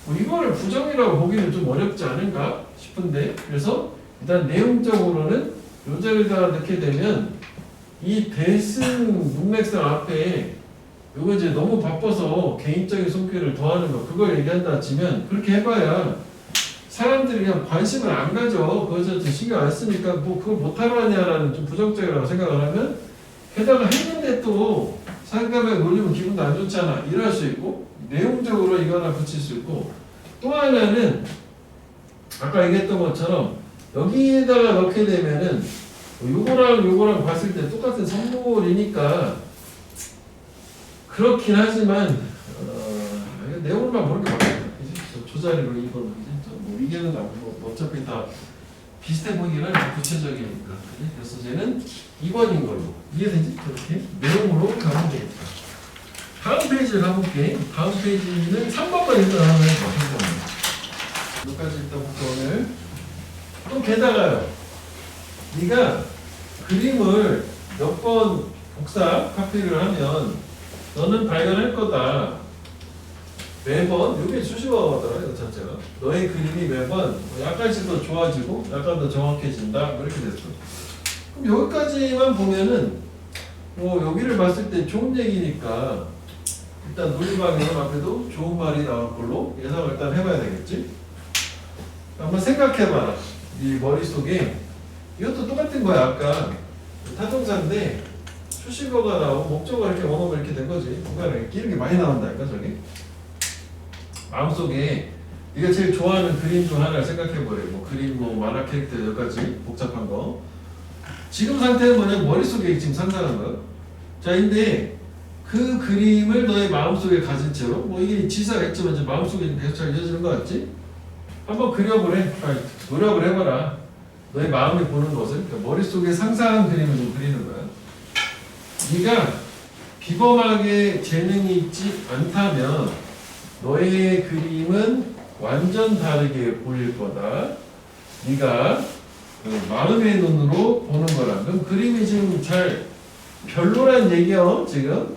뭐 이거를 부정이라고 보기는 좀 어렵지 않은가 싶은데 그래서 일단 내용적으로는 요 자리에다 넣게 되면 이 대승 문맥상 앞에 요거 이제 너무 바빠서 개인적인 손길을 더하는 거 그걸 얘기한다 치면 그렇게 해봐야 사람들이 그냥 관심을 안 가져. 그거 신경 안 쓰니까 뭐 그걸 못하러 하냐라는 좀 부정적이라고 생각을 하면 게다가 했는데 또 상대방에 놀리면 기분도 안 좋잖아. 이럴 수 있고 내용적으로 이거 하나 붙일 수 있고 또 하나는 아까 얘기했던 것처럼 여기에다가 넣게 되면은 요거랑 봤을 때 똑같은 선물이니까 그렇긴 하지만 내용만 모르는 게 맞아요. 조자리로 이거는 뭐 이게는 뭐 어차피 다 비슷해 보이기는 구체적이니까. 그래서 쟤는 2번인 걸로 이해되지? 그렇게 내용으로 가면 되겠다. 다음 페이지를 가볼게. 다음 페이지는 3번만 일단 하나 해봐. 3번. 여기까지 일단 볼게 오늘. 또 게다가요. 네가 그림을 몇 번 복사, 카피를 하면 너는 발견할 거다. 매번 이게 수식어더라 이거 자체가. 너의 그림이 매번 약간씩 더 좋아지고 약간 더 정확해진다. 뭐 이렇게 됐어. 그럼 여기까지만 보면은 뭐 여기를 봤을 때 좋은 얘기니까 일단 논리방향 앞에도 좋은 말이 나올 걸로 예상을 일단 해봐야 되겠지. 한번 생각해봐라. 네 머릿속에 이것도 똑같은 거야. 아까 타동사인데 수식어가 나오고 목적어가 이렇게 원어가 이렇게 된 거지. 중간에 이렇게 많이 나온다니까 저기. 마음속에 네가 제일 좋아하는 그림 중 하나를 생각해보래. 뭐 그림, 뭐 만화 캐릭터 몇 가지 복잡한 거. 지금 상태는 뭐냐면 머릿속에 지금 상상한 거야. 자, 근데 그 그림을 너의 마음속에 가진 채로 뭐 이게 지사가 있지만 이제 마음속에 계속 잘 이어지는 거 같지? 한번 그려보래. 노력을 해봐라. 너의 마음이 보는 것을, 그러니까 머릿속에 상상한 그림을 좀 그리는 거야. 네가 비범하게 재능이 있지 않다면 너의 그림은 완전 다르게 보일 거다. 네가 그 마음의 눈으로 보는 거라. 그럼 그림이 지금 잘 별로란 얘기야 지금.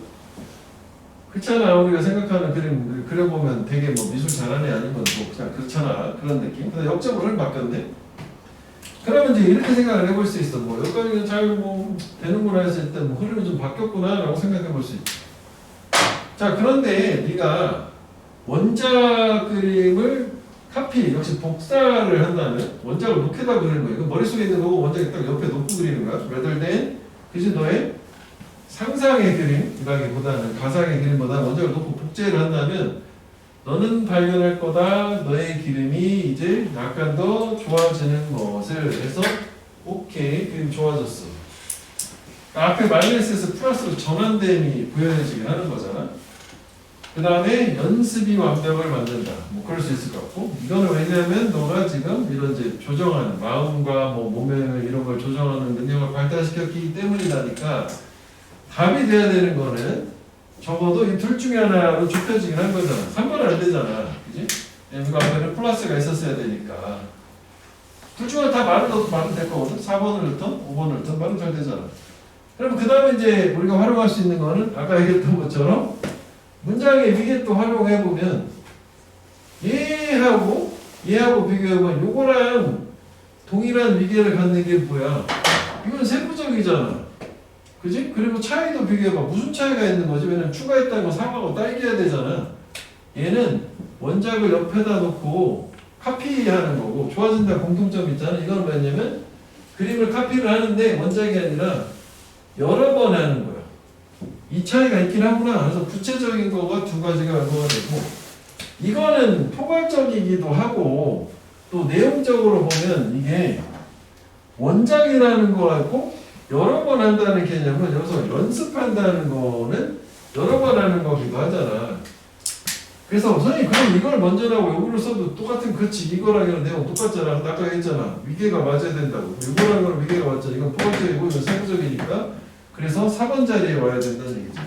그렇잖아. 우리가 생각하는 그림 그려보면 되게 뭐 미술 잘하네 아니면 뭐 그냥 그렇잖아. 그런 느낌. 근데 역적으로 흐름 바뀌었네. 그러면 이제 이렇게 생각을 해볼 수 있어. 뭐 여기까지는 잘 뭐 되는구나 했을 때 뭐 흐름이 좀 바뀌었구나라고 생각해 볼 수 있지. 자, 그런데 네가 원작 그림을 카피, 역시 복사를 한다면 원작을 놓게다 그리는 거야. 이거 머릿속에 있는 거고 원작이 딱 옆에 놓고 그리는 거야. rather than 그지 너의 상상의 그림이라기보다는 가상의 그림보다 원작을 놓고 복제를 한다면 너는 발견할 거다. 너의 기름이 이제 약간 더 좋아지는 것을 해서 오케이 그림 좋아졌어. 앞에 마이너스에서 플러스로 전환됨이 구현해지긴 하는 거잖아. 그 다음에 연습이 완벽을 만든다. 뭐 그럴 수 있을 것 같고 이거는 왜냐면 너가 지금 이런 이제 조정하는 마음과 뭐 몸의 이런 걸 조정하는 능력을 발달시켰기 때문이다니까 답이 돼야 되는 거는 적어도 이 둘 중에 하나로 좁혀지긴 한 거잖아. 3번은 안 되잖아. 그지? 이거 앞에는 플러스가 있었어야 되니까. 둘 중에 하나 다 말을 넣어도 말은 될 거거든. 4번을 넣든 5번을 넣든 말은 잘 되잖아. 그럼 그 다음에 이제 우리가 활용할 수 있는 거는 아까 얘기했던 것처럼 문장의 위에 또 활용해보면 얘하고 비교해보면 요거랑 동일한 위계를 갖는 게 뭐야? 이건 세부적이잖아. 그지? 그리고 차이도 비교해봐. 무슨 차이가 있는 거지? 왜냐면 추가했다는 거 상하고 딸기해야 되잖아. 얘는 원작을 옆에다 놓고 카피하는 거고 좋아진다 공통점이 있잖아. 이건 뭐냐면 그림을 카피를 하는데 원작이 아니라 여러 번 하는 거야. 이 차이가 있긴 하구나. 그래서 구체적인 거가 두 가지가 연구가 되고 이거는 포괄적이기도 하고 또 내용적으로 보면 이게 원작이라는 거하고 여러 번 한다는 개념은 여기서 연습한다는 거는 여러 번 하는 거기도 하잖아. 그래서 선생님 그럼 이걸 먼저 나오고 요거를 써도 똑같은 그렇지 이거랑 내용 똑같잖아. 아까 했잖아. 위계가 맞아야 된다고. 이거랑 위계가 맞잖아. 이건 포괄적이고 이건 세부적이니까 그래서 4번 자리에 와야 된다는 얘기지.